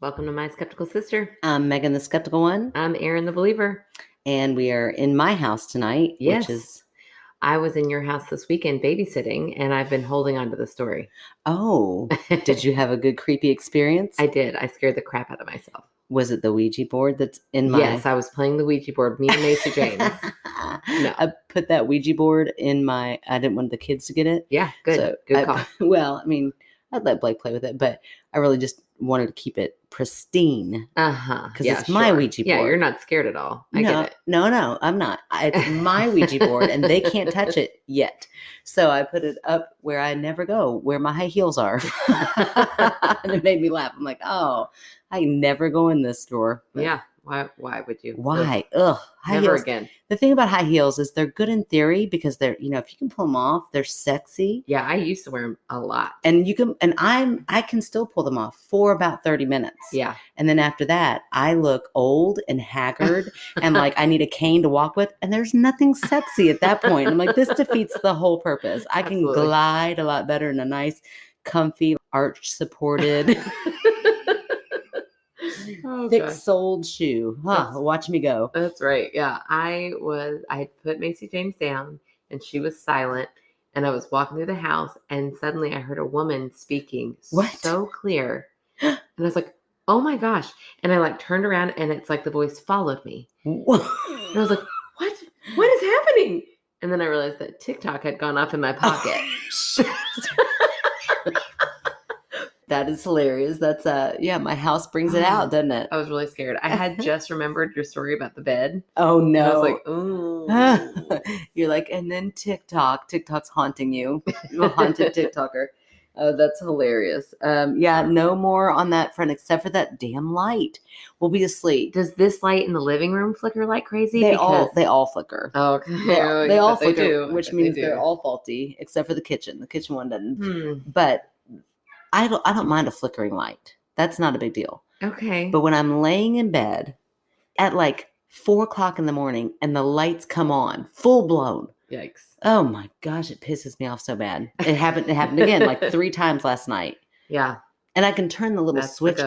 Welcome to My Skeptical Sister. I'm Megan the Skeptical One. I'm Erin the Believer. And we are in my house tonight, Yes. which is... I was in your house this weekend babysitting, and I've been holding on to the story. Oh, did you have a good creepy experience? I did. I scared the crap out of myself. Was it the Ouija board that's in my... Yes, I was playing the Ouija board, me and Macy James. No. I put that Ouija board in my... I didn't want the kids to get it. Yeah, good. So good call. Well, I mean, I'd let Blake play with it, but I really just wanted to keep it pristine. Because it's my Ouija board. Yeah, you're not scared at all. I get it. No, I'm not. It's my Ouija board, and they can't touch it yet. So I put it up where I never go, where my high heels are. And it made me laugh. I'm like, oh, I never go in this store. But yeah. Why would you? Why? Ugh. High Never heels. Again. The thing about high heels is they're good in theory because they're, if you can pull them off, they're sexy. Yeah, I used to wear them a lot. And I can still pull them off for about 30 minutes. Yeah. And then after that, I look old and haggard and like I need a cane to walk with. And there's nothing sexy at that point. I'm like, this defeats the whole purpose. I can glide a lot better in a nice, comfy, arch-supported, thick-soled shoe. Watch me go. That's right. Yeah. I had put Macy James down and she was silent. And I was walking through the house and suddenly I heard a woman speaking so clear. And I was like, oh my gosh. And I turned around and it's like the voice followed me. And I was like, what is happening? And then I realized that TikTok had gone off in my pocket. That is hilarious. That's my house brings it out, doesn't it? I was really scared. I had just remembered your story about the bed. Oh no. And I was like, ooh. You're like, and then TikTok's haunting you. You're a haunted TikToker. Oh, that's hilarious. No more on that front except for that damn light. We'll be asleep. Does this light in the living room flicker like crazy? They all flicker. Oh, okay. They all flicker, which means they're all faulty except for the kitchen. The kitchen one doesn't. But I don't mind a flickering light. That's not a big deal. Okay. But when I'm laying in bed at 4:00 in the morning and the lights come on, full blown. Yikes. Oh my gosh, it pisses me off so bad. It happened again 3 times last night. Yeah. And I can turn the little switch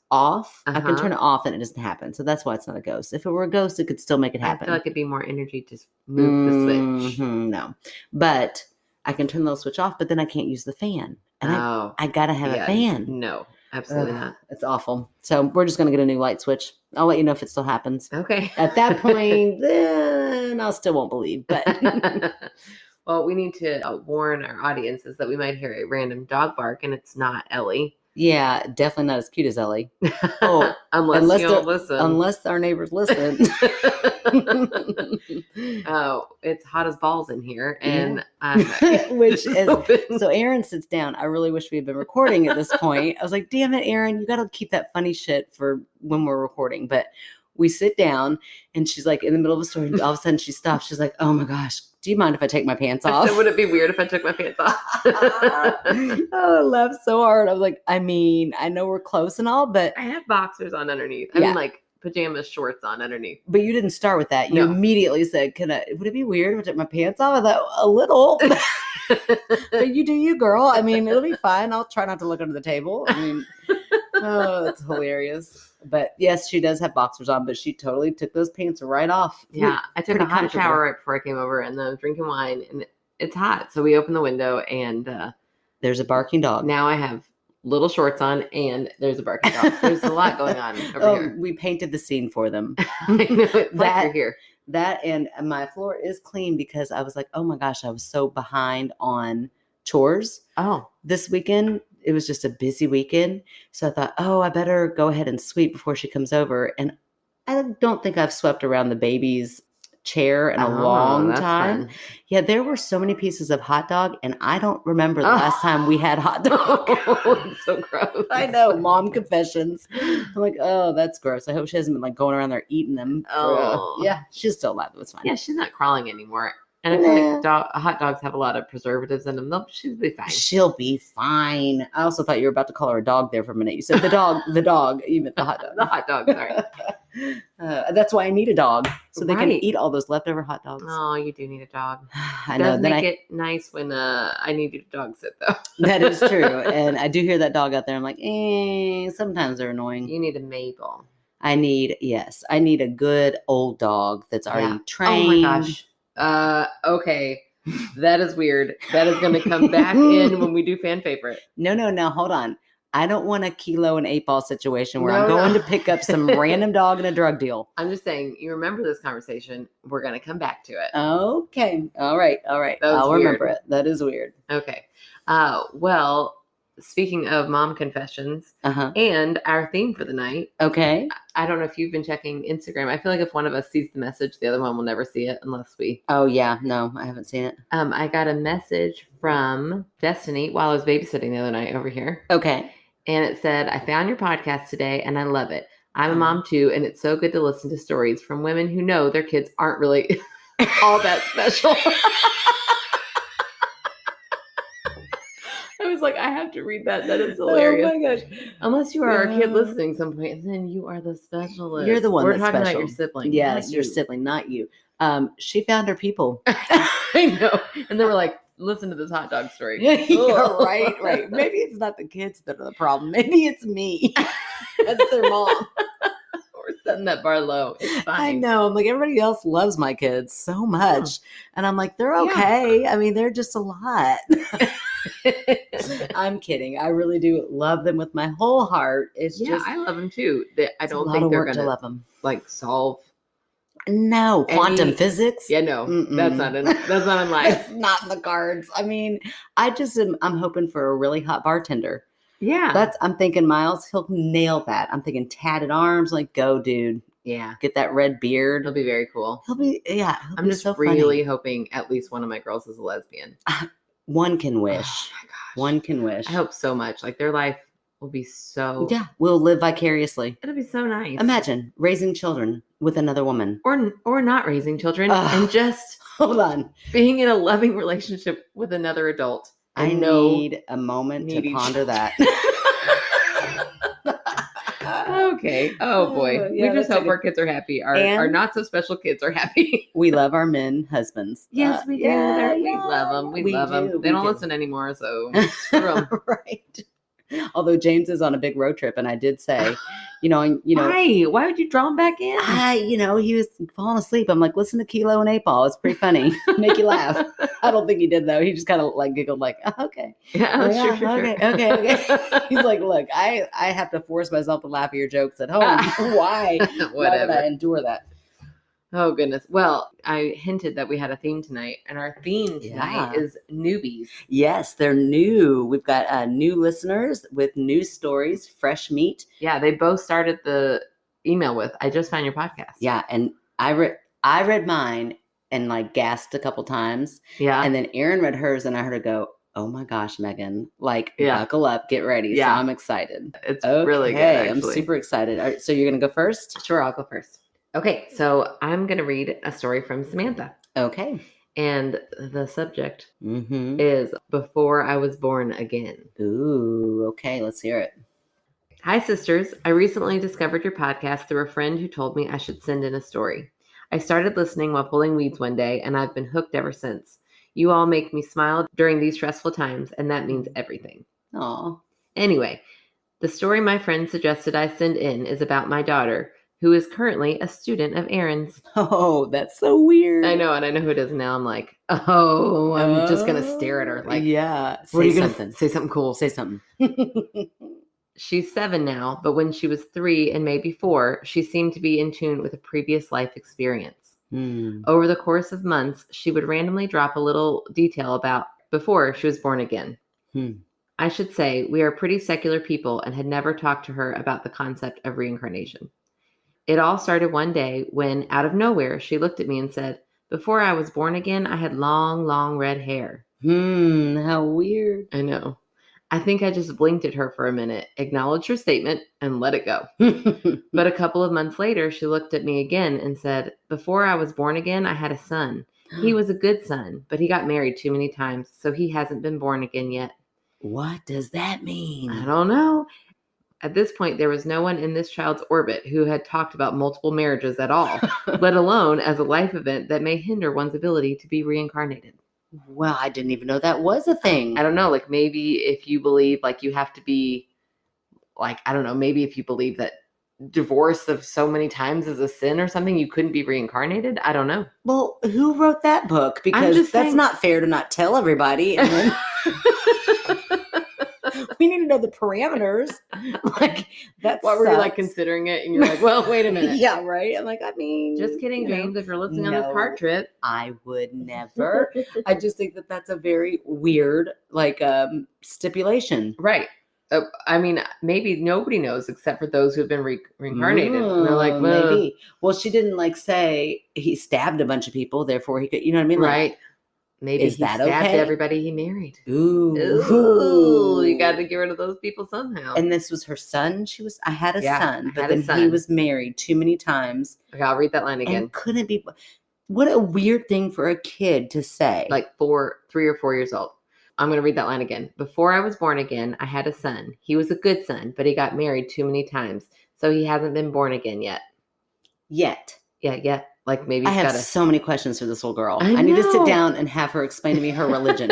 off. I can turn it off and it doesn't happen. So that's why it's not a ghost. If it were a ghost, it could still make it happen. I feel like it'd be more energy to move the switch. No. But I can turn the little switch off, but then I can't use the fan. And I gotta have a fan. No, absolutely not. It's awful. So we're just gonna get a new light switch. I'll let you know if it still happens. Okay. At that point, then I still won't believe. But well, we need to warn our audiences that we might hear a random dog bark, and it's not Ellie. Yeah, definitely not as cute as Ellie. Oh, unless you don't listen. Unless our neighbors listen. Oh, it's hot as balls in here, and which is so. Erin sits down. I really wish we had been recording at this point. I was like, "Damn it, Erin, you got to keep that funny shit for when we're recording." But we sit down, and she's like in the middle of a story. And all of a sudden, she stops. She's like, "Oh my gosh, do you mind if I take my pants off?" Would it be weird if I took my pants off? Oh, I laughed so hard. I was like, I mean, I know we're close and all, but I have boxers on underneath. I mean, pajamas, shorts on underneath. But you didn't start with that. You immediately said, would it be weird if I took my pants off? I thought, a little. But you do you, girl. I mean, it'll be fine. I'll try not to look under the table. I mean, oh, that's hilarious. But yes, she does have boxers on, but she totally took those pants right off. Yeah, I took a hot shower right before I came over, and then I was drinking wine, and it's hot. So we opened the window, and there's a barking dog. Now I have little shorts on, and there's a barking dog. There's a lot going on over here. We painted the scene for them. I know, it's like you're here. That and my floor is clean because I was like, oh my gosh, I was so behind on chores. Oh, this weekend. It was just a busy weekend. So I thought, I better go ahead and sweep before she comes over. And I don't think I've swept around the baby's chair in a long time. Fun. Yeah, there were so many pieces of hot dog, and I don't remember the last time we had hot dog. It's so gross. I know, mom confessions. I'm like, oh, that's gross. I hope she hasn't been going around there eating them. Yeah, she's still alive. It was fine. Yeah, she's not crawling anymore. And I feel like hot dogs have a lot of preservatives in them. She'll be fine. She'll be fine. I also thought you were about to call her a dog there for a minute. You said the dog. You meant the hot dog. The hot dog, sorry. That's why I need a dog, so they can Right. eat all those leftover hot dogs. Oh, you do need a dog. I It know. does Then make it nice when I need you to dog sit, though. that is true. And I do hear that dog out there. I'm like, sometimes they're annoying. You need a Mabel. I need a good old dog that's already trained. Oh my gosh. Okay. That is weird. That is going to come back in when we do fan favorite. No, hold on. I don't want a kilo and 8-ball situation where I'm going to pick up some random dog in a drug deal. I'm just saying, you remember this conversation. We're going to come back to it. Okay. All right. I'll remember it. That is weird. Okay. Well, speaking of mom confessions and our theme for the night. Okay. I don't know if you've been checking Instagram. I feel like if one of us sees the message, the other one will never see it unless we. Oh, yeah. No, I haven't seen it. I got a message from Destiny while I was babysitting the other night over here. Okay. And it said, I found your podcast today and I love it. I'm a mom too, and it's so good to listen to stories from women who know their kids aren't really all that special. I was like, I have to read that. That is hilarious. Oh my gosh. Unless you are a kid listening some point, then you are the specialist. You're the one that's talking special. About your sibling. Yes, your sibling, not you. She found her people. I know. And they were like, listen to this hot dog story. Yeah, right. Maybe it's not the kids that are the problem. Maybe it's me. That's their mom. We're setting that bar low. It's fine. I know. I'm like, everybody else loves my kids so much. And I'm like, they're okay. Yeah. I mean, they're just a lot. I'm kidding. I really do love them with my whole heart. It's just, I love them too. I don't think they're going to love them. Like solve. No, quantum physics. Yeah, no, that's not in life. That's not in the cards. I mean, I'm hoping for a really hot bartender. Yeah. I'm thinking Miles, he'll nail that. I'm thinking tatted arms, like, go, dude. Yeah. Get that red beard. He'll be very cool. I'm just really hoping at least one of my girls is a lesbian. One can wish. Oh my gosh. One can wish. I hope so much. Like their life will be so. Yeah, we'll live vicariously. It'll be so nice. Imagine raising children with another woman. Or not raising children and just hold on. Being in a loving relationship with another adult. I need a moment to ponder that. Okay. Oh boy. We just hope our kids are happy. Our not so special kids are happy. We love our men husbands. Yes, we do. We love them. We love them. They don't listen anymore, so screw them. Right. Although James is on a big road trip, and I did say, why would you draw him back in? He was falling asleep. I'm like, listen to Kilo and 8-Ball. It's pretty funny. Make you laugh. I don't think he did though. He just kind of like giggled, like, oh, okay, sure. Okay. He's like, look, I have to force myself to laugh at your jokes at home. Why? Whatever. Why would I endure that? Oh, goodness. Well, I hinted that we had a theme tonight, and our theme tonight is newbies. Yes, they're new. We've got new listeners with new stories, fresh meat. Yeah, they both started the email with, I just found your podcast. Yeah, and I read mine and like gasped a couple times. Yeah. And then Erin read hers, and I heard her go, oh my gosh, Megan, like buckle up, get ready. Yeah. So I'm excited. It's really good, actually. I'm super excited. All right, so you're going to go first? Sure, I'll go first. Okay, so I'm going to read a story from Samantha. Okay. And the subject is Before I Was Born Again. Ooh, okay, let's hear it. Hi, sisters. I recently discovered your podcast through a friend who told me I should send in a story. I started listening while pulling weeds one day, and I've been hooked ever since. You all make me smile during these stressful times, and that means everything. Aw. Anyway, the story my friend suggested I send in is about my daughter, who is currently a student of Erin's. Oh, that's so weird. I know, and I know who it is now. I'm like, I'm just going to stare at her. Like, yeah. What are you going to say? Something cool. Say something. She's 7 now, but when she was 3 and maybe 4, she seemed to be in tune with a previous life experience. Over the course of months, she would randomly drop a little detail about before she was born again. I should say we are pretty secular people and had never talked to her about the concept of reincarnation. It all started one day when, out of nowhere, she looked at me and said, before I was born again, I had long, long red hair. How weird. I know. I think I just blinked at her for a minute, acknowledged her statement, and let it go. But a couple of months later, she looked at me again and said, before I was born again, I had a son. He was a good son, but he got married too many times, so he hasn't been born again yet. What does that mean? I don't know. At this point, there was no one in this child's orbit who had talked about multiple marriages at all, let alone as a life event that may hinder one's ability to be reincarnated. Well, I didn't even know that was a thing. I don't know. Like maybe if you believe like you have to be like, I don't know, maybe if you believe that divorce of so many times is a sin or something, you couldn't be reincarnated. I don't know. Well, who wrote that book? Because that's not fair to not tell everybody. And then we need to know the parameters. Like that's what were you like considering it? And you're like, well, wait a minute. Yeah, right. I'm like, I mean, just kidding, James. If you're listening on this car trip, I would never. I just think that that's a very weird, like, stipulation, right? I mean, maybe nobody knows except for those who have been reincarnated. And they're like, well, maybe. Well, she didn't like say he stabbed a bunch of people, therefore he could. You know what I mean? Right. Like, maybe he stabbed everybody he married. Ooh. You got to get rid of those people somehow. And this was her son. I had a son, but then he was married too many times. Okay, I'll read that line again. And couldn't be. What a weird thing for a kid to say. Like 3 or 4 years old. I'm going to read that line again. Before I was born again, I had a son. He was a good son, but he got married too many times. So he hasn't been born again yet. Yeah. Like maybe I have so many questions for this little girl. I need to sit down and have her explain to me her religion.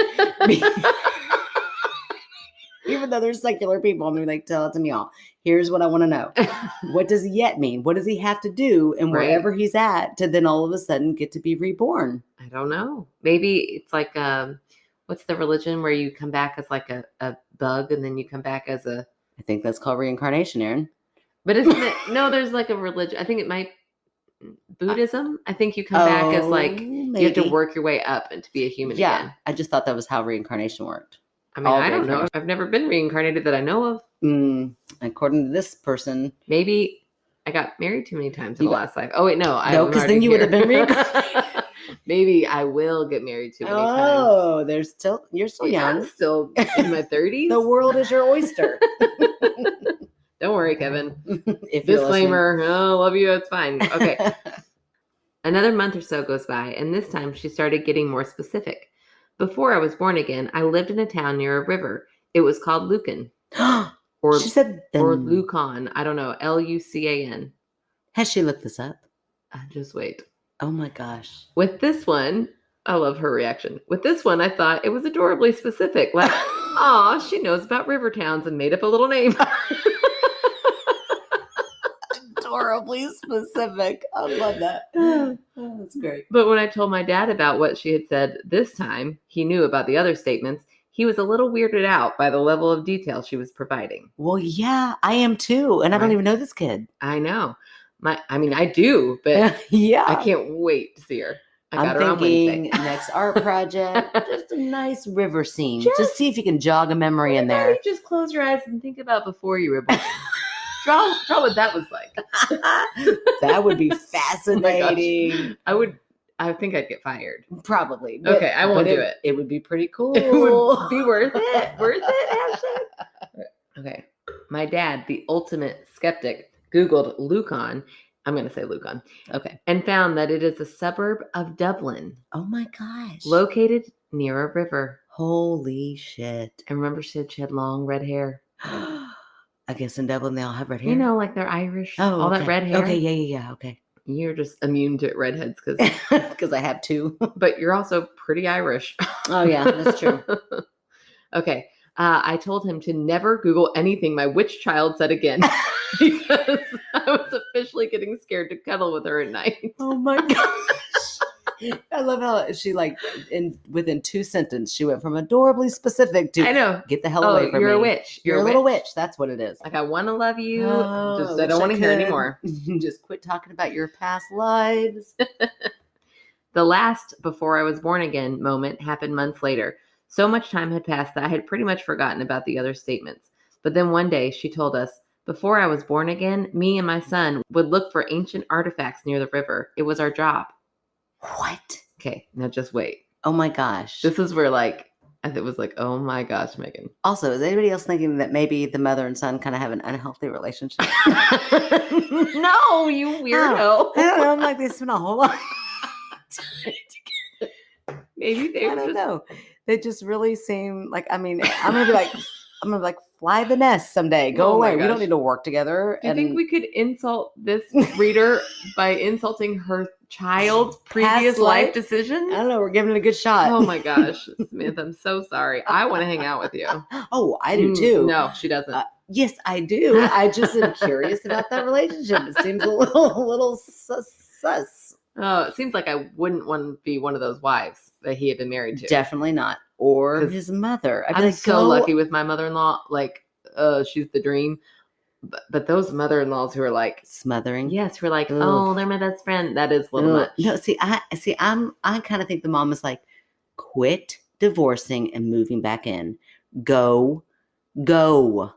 Even though there's secular people, and they're like, tell it to me all. Here's what I want to know. What does yet mean? What does he have to do? And wherever he's at to then all of a sudden get to be reborn? I don't know. Maybe it's like, what's the religion where you come back as like a bug and then you come back as a... I think that's called reincarnation, Erin. But isn't it... No, there's like a religion. I think it might... Buddhism? I think you come back as like... Maybe. You have to work your way up and to be a human again. I just thought that was how reincarnation worked. I mean, I don't know. I've never been reincarnated that I know of. According to this person. Maybe I got married too many times in the last life. Oh, wait, no. No, because then you would have been reincarnated. Maybe I will get married too many times. Oh, you're still young. I'm still in my 30s. The world is your oyster. Don't worry, Kevin. Disclaimer. Oh, love you. It's fine. Okay. Another month or so goes by, and this time she started getting more specific. Before I was born again, I lived in a town near a river. It was called Lucan. She said or Lucan. I don't know. Lucan. Has she looked this up? Just wait. Oh my gosh. With this one, I love her reaction. With this one, I thought it was adorably specific. Like, aw, she knows about river towns and made up a little name. Adorably specific. I love that. Oh, that's great. But when I told my dad about what she had said this time, he knew about the other statements. He was a little weirded out by the level of detail she was providing. Well, yeah, I am too. And I don't even know this kid. I know. I do, but I can't wait to see her. I'm thinking next art project, just a nice river scene. Just see if you can jog a memory in there. Just close your eyes and think about before you were born. Draw what that was like. That would be fascinating. Oh I think I'd get fired. Probably. Okay, I won't do it. It would be pretty cool. It would be worth it. Worth it, Ashley. Okay. My dad, the ultimate skeptic, Googled Lucan. I'm going to say Lucan. Okay. And found that it is a suburb of Dublin. Oh my gosh. Located near a river. Holy shit. And remember she had long red hair. I guess in Dublin they all have red hair. You know, like they're Irish. Oh, all that red hair. Okay, yeah. Okay. You're just immune to redheads because I have two. But you're also pretty Irish. Oh, yeah, that's true. Okay. I told him to never Google anything my witch child said again because I was officially getting scared to cuddle with her at night. Oh, my gosh. I love how she within 2 sentences, she went from adorably specific to I know. Get the hell away from me. You're a witch. You're a little witch. That's what it is. Like I want to love you. I don't want to hear anymore. Just quit talking about your past lives. The last before I was born again moment happened months later. So much time had passed that I had pretty much forgotten about the other statements. But then one day she told us, before I was born again, me and my son would look for ancient artifacts near the river. It was our job. What? Okay, now just wait. Oh my gosh. This is where it was like, oh my gosh, Megan. Also, is anybody else thinking that maybe the mother and son kind of have an unhealthy relationship? No, you weirdo. I don't know. I'm like, they spent a whole lot. Maybe they I don't know. They just really seem like, I'm going to be like, I'm gonna like fly the nest someday. Go Oh my away. We don't gosh. need to work together. Do you think we could insult this reader by insulting her child's previous life decisions? I don't know. We're giving it a good shot. Oh my gosh, Samantha, I'm so sorry. I want to hang out with you. Oh, I do too. No, she doesn't. Yes, I do. I just am curious about that relationship. It seems a little sus. Oh, it seems like I wouldn't want to be one of those wives that he had been married to. Definitely not. Or his mother. I'm so lucky with my mother-in-law. Like, she's the dream. But those mother-in-laws who are like smothering. Yes, who are like, oh, they're my best friend. That is a little much. No, I kind of think the mom is like, quit divorcing and moving back in. Go.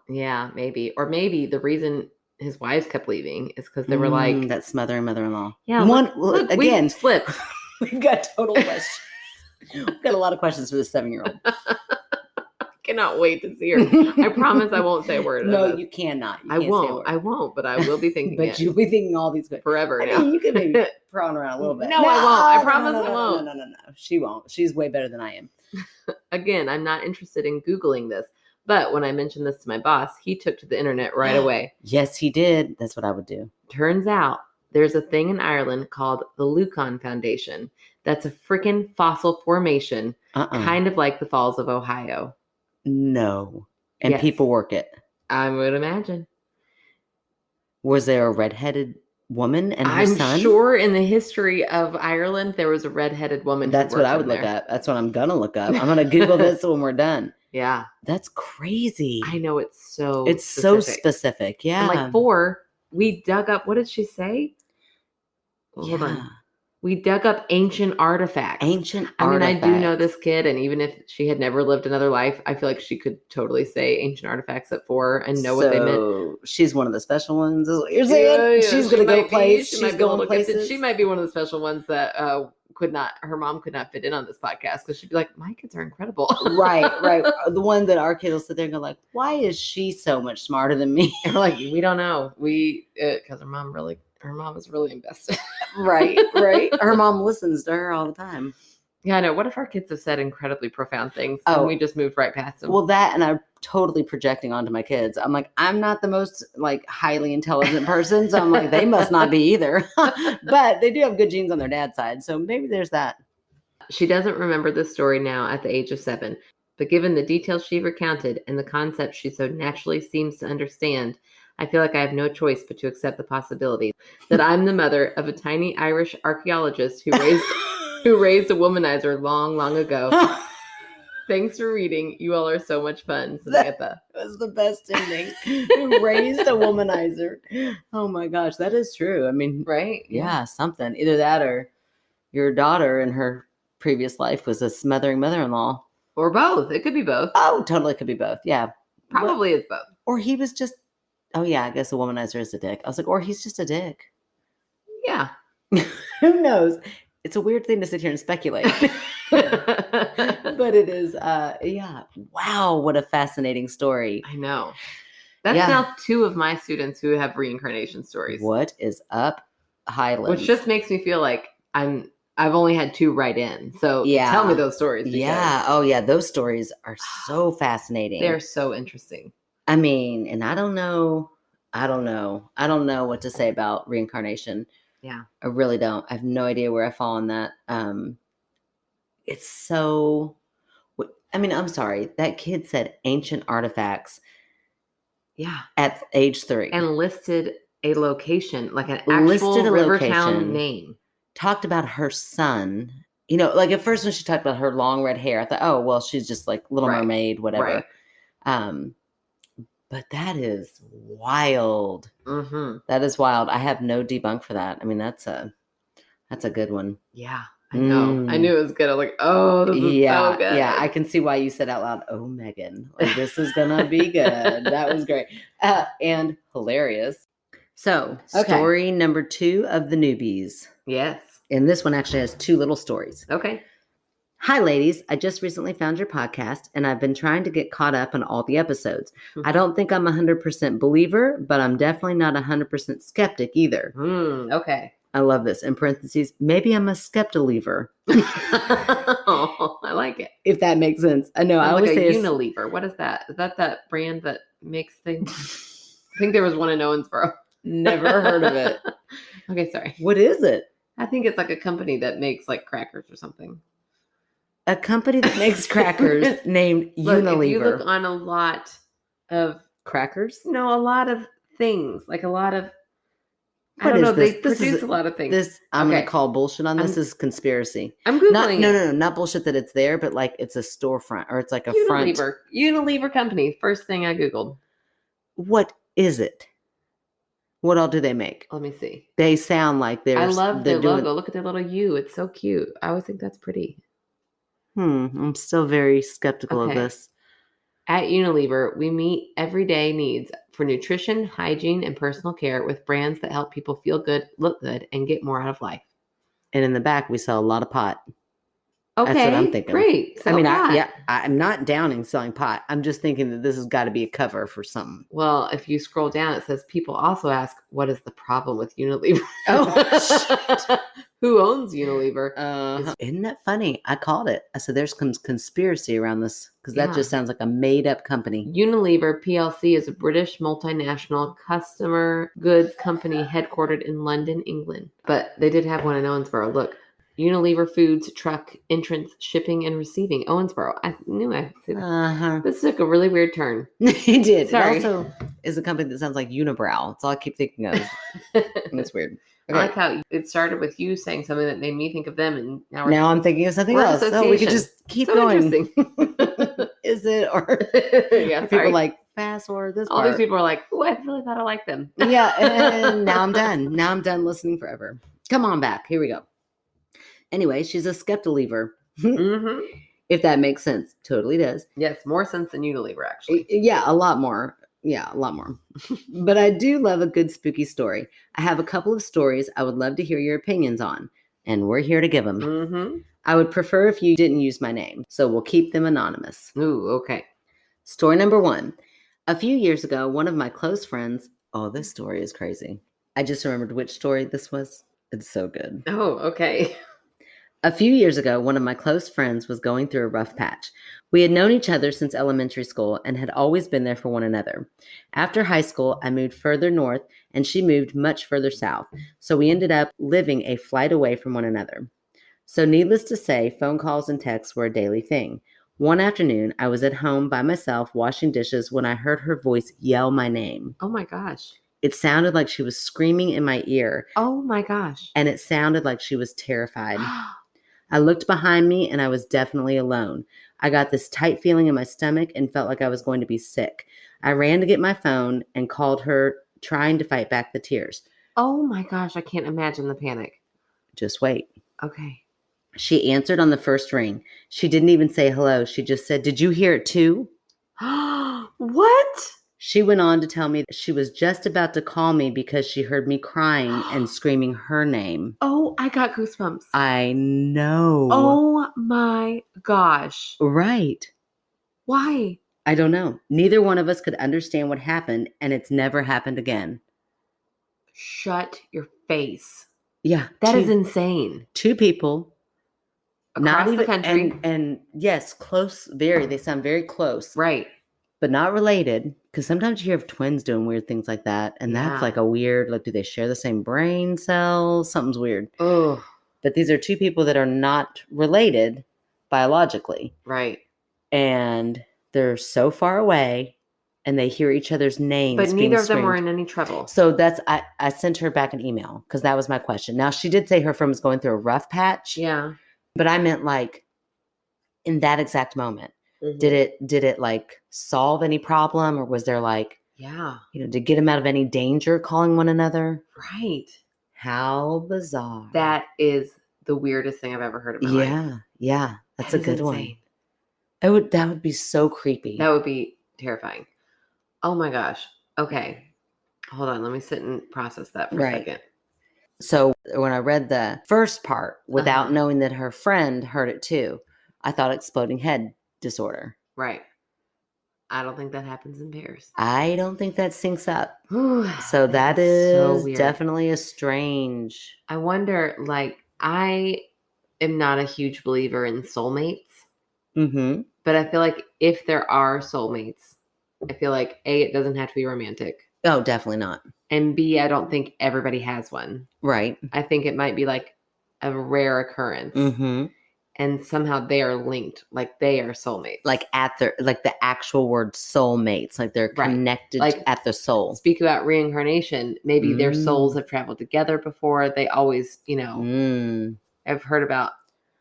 Yeah, maybe. Or maybe the reason his wives kept leaving is because they were like that smothering mother-in-law. Yeah. Look, again, we flip. We've got total questions. We've got a lot of questions for this 7-year-old. Cannot wait to see her. I promise I won't say a word. No, you cannot. I won't, but I will be thinking but you'll be thinking all these questions. Forever now. Mean, you can maybe prawn around a little bit. No, I won't. I promise I won't. No. She won't. She's way better than I am. Again, I'm not interested in Googling this. But when I mentioned this to my boss, he took to the internet right away. Yes, he did. That's what I would do. Turns out there's a thing in Ireland called the Lucan Foundation. That's a freaking fossil formation, kind of like the Falls of Ohio. No. And yes. People work it. I would imagine. Was there a redheaded woman and her son? I'm sure in the history of Ireland, there was a redheaded woman. That's what I would look up. That's what I'm going to look up. I'm going to Google this when we're done. Yeah. That's crazy. I know. It's so specific. Yeah. And like 4, we dug up, what did she say? Well, hold on. We dug up ancient artifacts. I do know this kid, and even if she had never lived another life, I feel like she could totally say ancient artifacts at 4 and know what they meant. She's one of the special ones, is what you're saying? Yeah, she's going to go place. She's going places. She might be one of the special ones that her mom could not fit in on this podcast because she'd be like, my kids are incredible. Right. The one that our kids will sit there and go like, why is she so much smarter than me? And we're like, we don't know. Because her mom is really invested. Right. Her mom listens to her all the time. Yeah, I know. What if our kids have said incredibly profound things and we just moved right past them? Well, that, and I'm totally projecting onto my kids. I'm like, I'm not the most like highly intelligent person. So I'm like, they must not be either. But they do have good genes on their dad's side. So maybe there's that. She doesn't remember this story now at the age of 7. But given the details she recounted and the concepts she so naturally seems to understand, I feel like I have no choice but to accept the possibility that I'm the mother of a tiny Irish archaeologist who raised a womanizer long ago. Thanks for reading. You all are so much fun, Samantha. That was the best ending. Who raised a womanizer? Oh my gosh, that is true. I mean, right? Yeah, something. Either that or your daughter in her previous life was a smothering mother-in-law. Or both. It could be both. Oh, totally could be both. Yeah. Probably it's both. Or he was just, oh yeah, I guess a womanizer is a dick. I was like, or he's just a dick. Yeah. Who knows? It's a weird thing to sit here and speculate. But it is, yeah. Wow, what a fascinating story. I know. That's now 2 of my students who have reincarnation stories. What is up, Highlands? Which just makes me feel like I've only had 2 write in. So tell me those stories. Yeah. Oh yeah. Those stories are so fascinating. They're so interesting. I mean, and I don't know what to say about reincarnation. Yeah. I really don't. I have no idea where I fall on that. It's so, I mean, I'm sorry. That kid said ancient artifacts. Yeah. At age 3. And listed a location, like an actual Rivertown name. Talked about her son. You know, like at first when she talked about her long red hair, I thought, oh, well, she's just like Little Mermaid, whatever. Right. But that is wild. Mm-hmm. That is wild. I have no debunk for that. I mean, that's a good one. Yeah, I know. I knew it was good. I'm like, oh, this is so good. Yeah, I can see why you said out loud, oh, Megan, like, this is going to be good. That was great. And hilarious. So, story number 2 of the newbies. Yes. And this one actually has 2 little stories. Okay. Hi, ladies. I just recently found your podcast, and I've been trying to get caught up on all the episodes. I don't think I'm 100% believer, but I'm definitely not 100% skeptic either. Okay. I love this. In parentheses, maybe I'm a skeptoliever. Oh, I like it. If that makes sense. I know. I Sounds always like a say Unilever. What is that? Is that brand that makes things? I think there was one in Owensboro. Never heard of it. Okay, sorry. What is it? I think it's like a company that makes like crackers or something. A company that makes crackers named Look, Unilever. if you look on a lot of crackers? No, a lot of things. Like a lot of What is this? They produce a lot of things. This I'm gonna call bullshit on this. Is conspiracy. I'm Googling it. Not bullshit that it's there, but like it's a storefront or it's like a Unilever company. First thing I Googled. What is it? What all do they make? Let me see. They sound like I love their logo. Look at their little U. It's so cute. I always think that's pretty. I'm still very skeptical of this. At Unilever, we meet everyday needs for nutrition, hygiene, and personal care with brands that help people feel good, look good, and get more out of life. And in the back, we sell a lot of pot. Okay, that's what I'm thinking. Great. I'm not downing selling pot. I'm just thinking that this has got to be a cover for something. Well, if you scroll down, it says people also ask, what is the problem with Unilever? Oh, who owns Unilever? Isn't that funny? I called it. I said, there's conspiracy around this because that just sounds like a made up company. Unilever PLC is a British multinational consumer goods company headquartered in London, England. But they did have one in Owensboro. Look. Unilever Foods truck entrance shipping and receiving Owensboro. I knew I'd say that. This took a really weird turn. It did. Sorry. It also is a company that sounds like Unibrow. That's all I keep thinking of. And it's weird. Okay. I like how it started with you saying something that made me think of them, and now I'm thinking of something else. So we could just keep going. Is it or people are like fast forward this? All these people are like, "Oh, I really thought I liked them." Yeah, and now I'm done. Now I'm done listening forever. Come on back. Here we go. Anyway, she's a skeptoliever. Mm-hmm. If that makes sense. Totally does. Yes, more sense than Unilever, actually. Yeah, a lot more. Yeah, a lot more. But I do love a good spooky story. I have a couple of stories I would love to hear your opinions on, and we're here to give them. Mm-hmm. I would prefer if you didn't use my name, so we'll keep them anonymous. Ooh, okay. Story number 1. A few years ago, one of my close friends... Oh, this story is crazy. I just remembered which story this was. It's so good. Oh, okay. A few years ago, one of my close friends was going through a rough patch. We had known each other since elementary school and had always been there for one another. After high school, I moved further north and she moved much further south, so we ended up living a flight away from one another. So needless to say, phone calls and texts were a daily thing. One afternoon, I was at home by myself washing dishes when I heard her voice yell my name. Oh my gosh. It sounded like she was screaming in my ear. Oh my gosh. And it sounded like she was terrified. I looked behind me and I was definitely alone. I got this tight feeling in my stomach and felt like I was going to be sick. I ran to get my phone and called her, trying to fight back the tears. Oh my gosh, I can't imagine the panic. Just wait. Okay. She answered on the first ring. She didn't even say hello. She just said, "Did you hear it too?" What? She went on to tell me that she was just about to call me because she heard me crying and screaming her name. Oh, I got goosebumps. I know. Oh my gosh. Right. Why? I don't know. Neither one of us could understand what happened, and it's never happened again. Shut your face. Yeah. That is insane. 2 people. Across not even, the country. And yes, close, very. They sound very close. Right. But not related, because sometimes you hear of twins doing weird things like that, and that's like a weird, like, do they share the same brain cells? Something's weird. Oh. But these are 2 people that are not related biologically. Right. And they're so far away, and they hear each other's names. But neither of them were in any trouble. So I sent her back an email, because that was my question. Now, she did say her friend was going through a rough patch. Yeah. But I meant, like, in that exact moment. Mm-hmm. Did it like solve any problem, or was there like, to get them out of any danger calling one another? Right. How bizarre. That is the weirdest thing I've ever heard in my life. Yeah. That's a good one. That would be so creepy. That would be terrifying. Oh my gosh. Okay. Hold on. Let me sit and process that for a second. So when I read the first part without knowing that her friend heard it too, I thought exploding head disorder. Right. I don't think that happens in pairs. I don't think that syncs up. Whew, So that is so weird. definitely a strange. I wonder, like, I am not a huge believer in soulmates, Mm-hmm. but I feel like if there are soulmates, I feel like A, it doesn't have to be romantic. Oh, definitely not. And B, I don't think everybody has one. Right. I think it might be like a rare occurrence. Mm-hmm. And somehow they are linked, like they are soulmates. Like the actual word soulmates, like they're connected like, at the soul. Speak about reincarnation. Maybe their souls have traveled together before. They always, I've heard about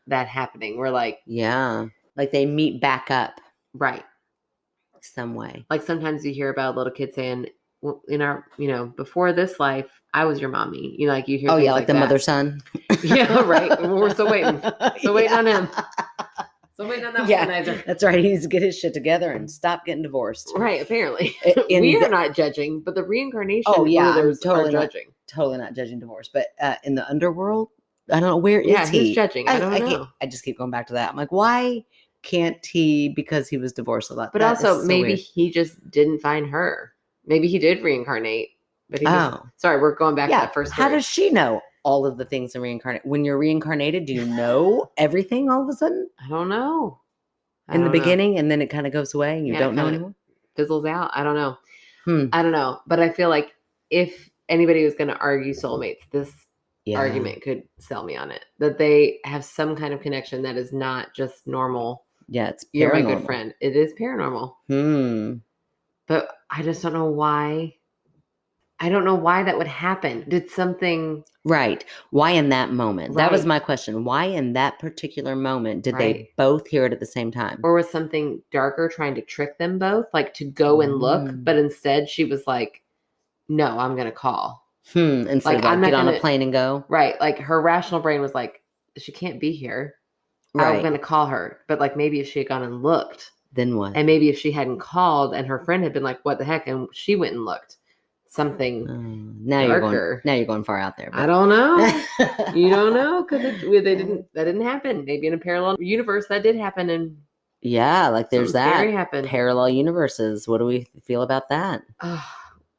that happening. Where like, yeah, like they meet back up, right, some way. Like sometimes you hear about a little kid saying, well, in our, before this life, I was your mommy. Like you hear. Oh yeah, like the mother son. Yeah, right. We're still waiting. Still waiting on him. Still waiting on that womanizer. That's right. He needs to get his shit together and stop getting divorced. Right. Apparently, we are not judging, but the reincarnation. Oh yeah, I'm totally not judging. Totally not judging divorce. But in the underworld, I don't know where is he. Who's judging? I don't know. I just keep going back to that. I'm like, why can't he? Because he was divorced a lot. But also, maybe he just didn't find her. Maybe he did reincarnate. But sorry, we're going back to that first story. How does she know all of the things in reincarnate? When you're reincarnated, do you know everything all of a sudden? I don't know. In the beginning, and then it kind of goes away and you don't know anymore? Fizzles out. I don't know. I don't know. But I feel like if anybody was going to argue soulmates, this argument could sell me on it. That they have some kind of connection that is not just normal. Yeah, it's paranormal. You're my good friend. It is paranormal. But I just don't know why. I don't know why that would happen. Did something... Right. Why in that moment? Right. That was my question. Why in that particular moment did they both hear it at the same time? Or was something darker trying to trick them both? Like to go and look, but instead she was like, no, I'm going to call. Instead of like, get on a plane and go? Right. Like her rational brain was like, she can't be here. Right. I'm going to call her. But like maybe if she had gone and looked. Then what? And maybe if she hadn't called and her friend had been like, what the heck? And she went and looked. Something now darker. You're going far out there. But. I don't know. You don't know because that didn't happen. Maybe in a parallel universe that did happen, and like there's that happened. Parallel universes. What do we feel about that? Oh,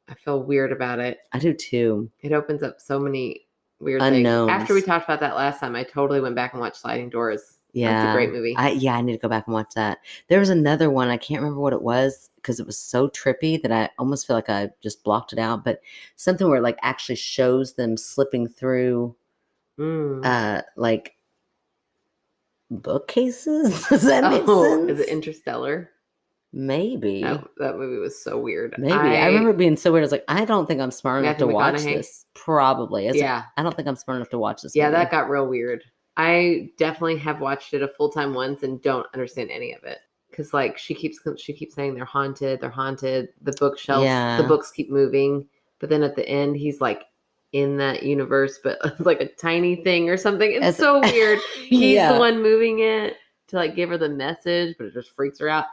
I feel weird about it. I do too. It opens up so many weird unknowns. Things. After we talked about that last time, I totally went back and watched Sliding Doors. Yeah, that's a great movie. I need to go back and watch that. There was another one. I can't remember what it was because it was so trippy that I almost feel like I just blocked it out. But something where it like actually shows them slipping through, like bookcases. Does that make sense? Is it Interstellar? Maybe. That movie was so weird. Maybe. I remember it being so weird. I was like, I don't think I'm smart enough to watch this. Probably. I don't think I'm smart enough to watch this movie. Yeah, that got real weird. I definitely have watched it a full time once and don't understand any of it. Because like she keeps saying they're haunted. The bookshelves, the books keep moving. But then at the end, he's like in that universe, but it's like a tiny thing or something. It's so weird. He's the one moving it to like give her the message, but it just freaks her out.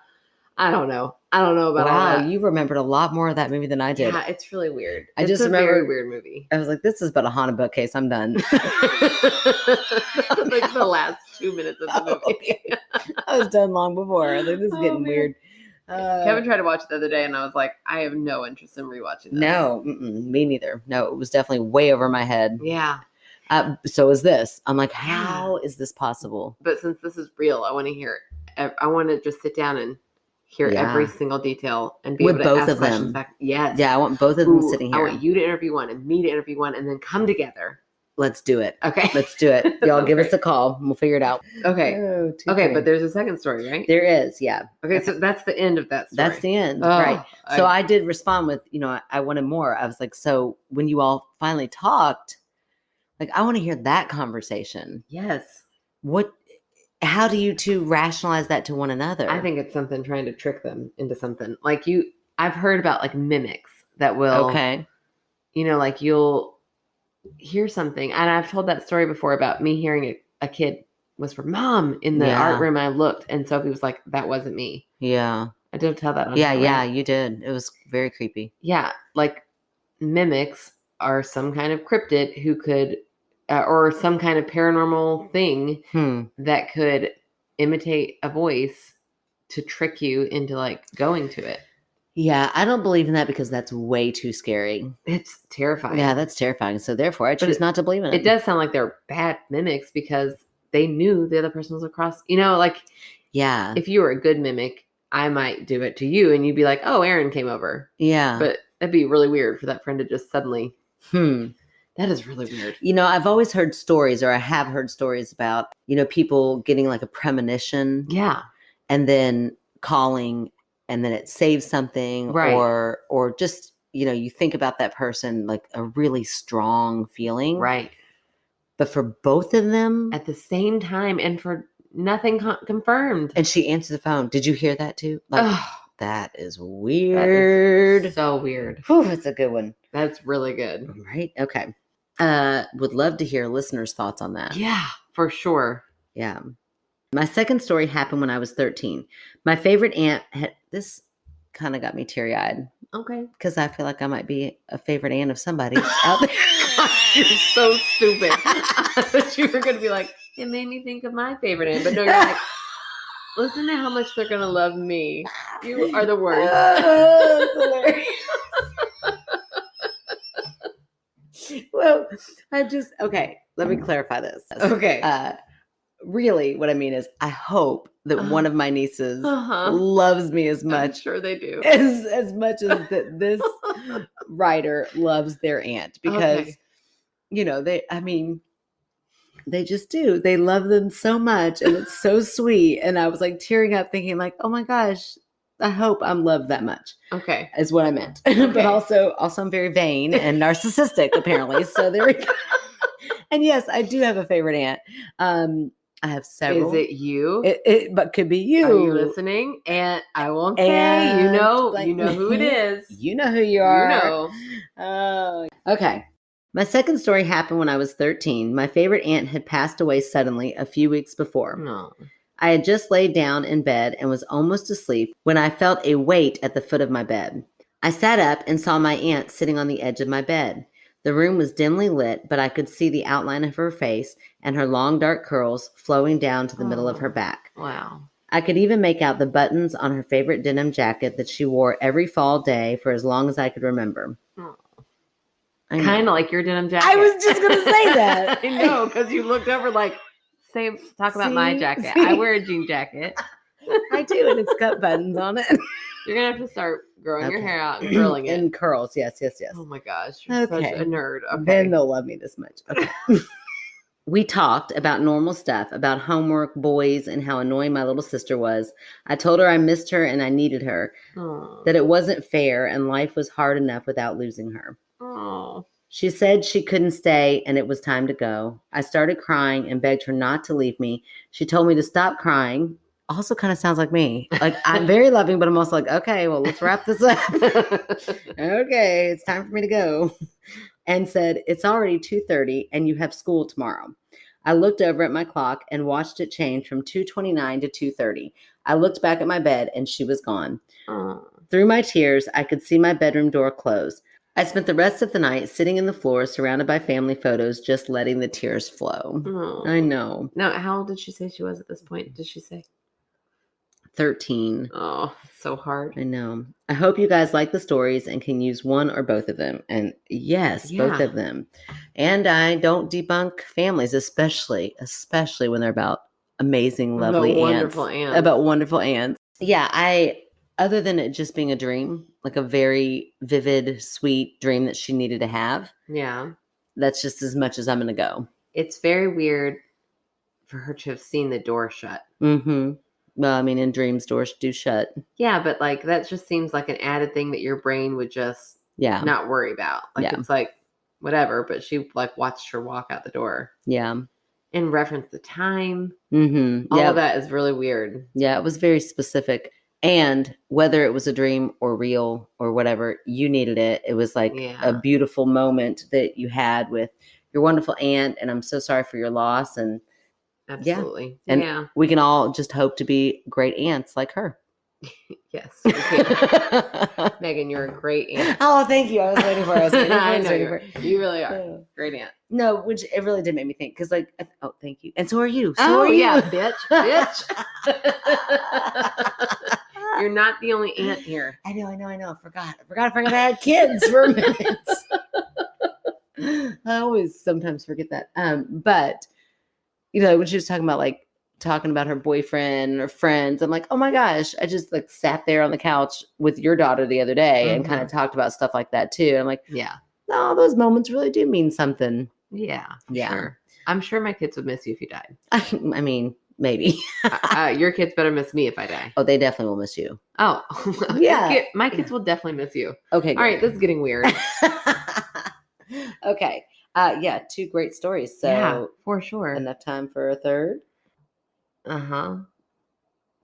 I don't know about all that. You remembered a lot more of that movie than I did. Yeah, it's really weird. It's a very weird movie. I was like, this is but a haunted bookcase. I'm done. Like the last 2 minutes of the movie. I was done long before. I was like, this is getting weird. Kevin tried to watch it the other day, and I was like, I have no interest in rewatching this. No, me neither. No, it was definitely way over my head. Yeah. So is this. I'm like, how is this possible? But since this is real, I want to hear it. I want to just sit down and hear every single detail and be able to ask questions back. Yes. Yeah, I want both of them sitting here. I want you to interview one and me to interview one and then come together. Let's do it. Okay. Let's do it. Y'all give us a call. We'll figure it out. Okay. Okay, but there's a second story, right? There is, yeah. Okay, so that's the end of that story. That's the end, right. So I did respond with, I wanted more. I was like, so when you all finally talked, like, I want to hear that conversation. Yes. How do you two rationalize that to one another? I think it's something trying to trick them into something. Like I've heard about like mimics that will, like you'll hear something. And I've told that story before about me hearing a kid whisper, "Mom," in the art room. I looked and Sophie was like, that wasn't me. Yeah. I did tell that on Yeah, you did. It was very creepy. Yeah. Like mimics are some kind of cryptid who could or some kind of paranormal thing that could imitate a voice to trick you into like going to it. Yeah, I don't believe in that because that's way too scary. It's terrifying. Yeah, that's terrifying. So therefore, I choose not to believe in it. It does sound like they're bad mimics because they knew the other person was across. You know, like, yeah, if you were a good mimic, I might do it to you, and you'd be like, "Oh, Aaron came over." Yeah, but that'd be really weird for that friend to just suddenly. That is really weird. You know, I've always heard stories, or I have heard stories about, you know, people getting like a premonition. Yeah. And then calling, and then it saves something, right. or just, you know, you think about that person like a really strong feeling. Right. But for both of them at the same time, and for nothing confirmed. And she answered the phone. Did you hear that too? Like, that is weird. That is so weird. Whew, that's a good one. That's really good. Right? Okay. Would love to hear listeners' thoughts on that. Yeah, for sure. Yeah. My second story happened when I was 13. My favorite aunt this kind of got me teary-eyed. Okay. Because I feel like I might be a favorite aunt of somebody out there. You're so stupid. I thought you were going to be like, it made me think of my favorite aunt. But no, you're like, listen to how much they're going to love me. You are the worst. That's hilarious. Well, okay, let me clarify this. Okay. Really, what I mean is, I hope that one of my nieces loves me as much. I'm sure they do. As much as this writer loves their aunt. Because, you know, they just do. They love them so much, and it's so sweet. And I was like tearing up thinking like, oh my gosh, I hope I'm loved that much. Okay. Is what I meant. But also I'm very vain and narcissistic, apparently. So there we go. And yes, I do have a favorite aunt. I have several. Is it you? But could be you. Are you listening? And I won't say. You know who it is. You know who you are. You know. Okay. My second story happened when I was 13. My favorite aunt had passed away suddenly a few weeks before. No. I had just laid down in bed and was almost asleep when I felt a weight at the foot of my bed. I sat up and saw my aunt sitting on the edge of my bed. The room was dimly lit, but I could see the outline of her face and her long dark curls flowing down to the middle of her back. Wow. I could even make out the buttons on her favorite denim jacket that she wore every fall day for as long as I could remember. Kind of like your denim jacket. I was just going to say that. I know, because you looked over like, talk about my jacket. I wear a jean jacket. I do, and it's got buttons on it. You're going to have to start growing your hair out and curling it. And curls, yes. Oh my gosh, you're such a nerd. Okay. Then they'll love me this much. Okay. We talked about normal stuff, about homework, boys, and how annoying my little sister was. I told her I missed her and I needed her, that it wasn't fair and life was hard enough without losing her. Oh. She said she couldn't stay and it was time to go. I started crying and begged her not to leave me. She told me to stop crying. Also kind of sounds like me. Like, I'm very loving, but I'm also like, okay, well, let's wrap this up. Okay, it's time for me to go. And said, it's already 2:30 and you have school tomorrow. I looked over at my clock and watched it change from 2:29 to 2:30. I looked back at my bed and she was gone. Through my tears, I could see my bedroom door close. I spent the rest of the night sitting in the floor surrounded by family photos, just letting the tears flow. I know. Now, how old did she say she was at this point? Did she say? 13. Oh, so hard. I know. I hope you guys like the stories and can use one or both of them. And yes, both of them. And I don't debunk families, especially when they're about amazing, lovely wonderful aunts. About wonderful aunts. Yeah, other than it just being a dream, like a very vivid, sweet dream that she needed to have. Yeah. That's just as much as I'm going to go. It's very weird for her to have seen the door shut. Mm-hmm. Well, I mean, in dreams, doors do shut. Yeah, but like that just seems like an added thing that your brain would just not worry about. Like it's like whatever, but she like watched her walk out the door. Yeah. And reference the time. Mm-hmm. All of that is really weird. Yeah, it was very specific. And whether it was a dream or real or whatever, you needed it. It was like a beautiful moment that you had with your wonderful aunt. And I'm so sorry for your loss. And absolutely. And we can all just hope to be great aunts like her. Yes, you can. Megan, you're a great aunt. Oh, thank you. I was waiting for it. I know you really are. Great aunt. No, which it really did make me think. Because oh, thank you. And so are you. So are you. Yeah, bitch. You're not the only aunt here. I know. I forgot I had kids for a minute. I always sometimes forget that. But when she was talking about her boyfriend or friends, I'm like, oh my gosh, I just sat there on the couch with your daughter the other day and kind of talked about stuff like that too. And I'm like, yeah, no, those moments really do mean something. Yeah. Sure. I'm sure my kids would miss you if you died. I mean, maybe. Your kids better miss me if I die. Oh, they definitely will miss you. Oh, yeah. My kids will definitely miss you. Okay. All right. This is getting weird. Okay. Yeah. 2 great stories. So yeah, for sure. Enough time for a third.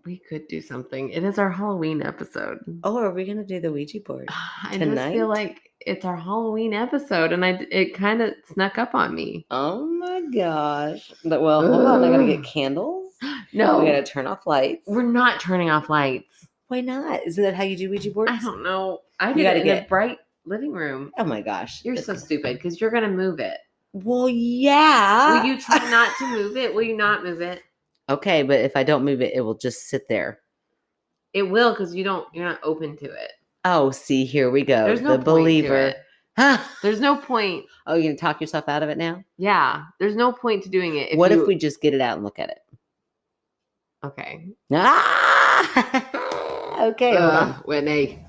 We could do something. It is our Halloween episode. Oh, are we going to do the Ouija board I just feel like it's our Halloween episode, and it kind of snuck up on me. Oh my gosh! Well, hold on. I got to get candles. No, we got to turn off lights. We're not turning off lights. Why not? Isn't that how you do Ouija boards? I don't know. I did it in a bright living room. Oh my gosh! You're so stupid because you're going to move it. Well, yeah. Will you try not to move it? Will you not move it? Okay, but if I don't move it, it will just sit there. It will because you're not open to it. Oh, see, here we go. There's no point to it. Huh? There's no point. Oh, you're gonna talk yourself out of it now? Yeah. There's no point to doing it. What if we just get it out and look at it? Okay. Ah! Okay. Whitney.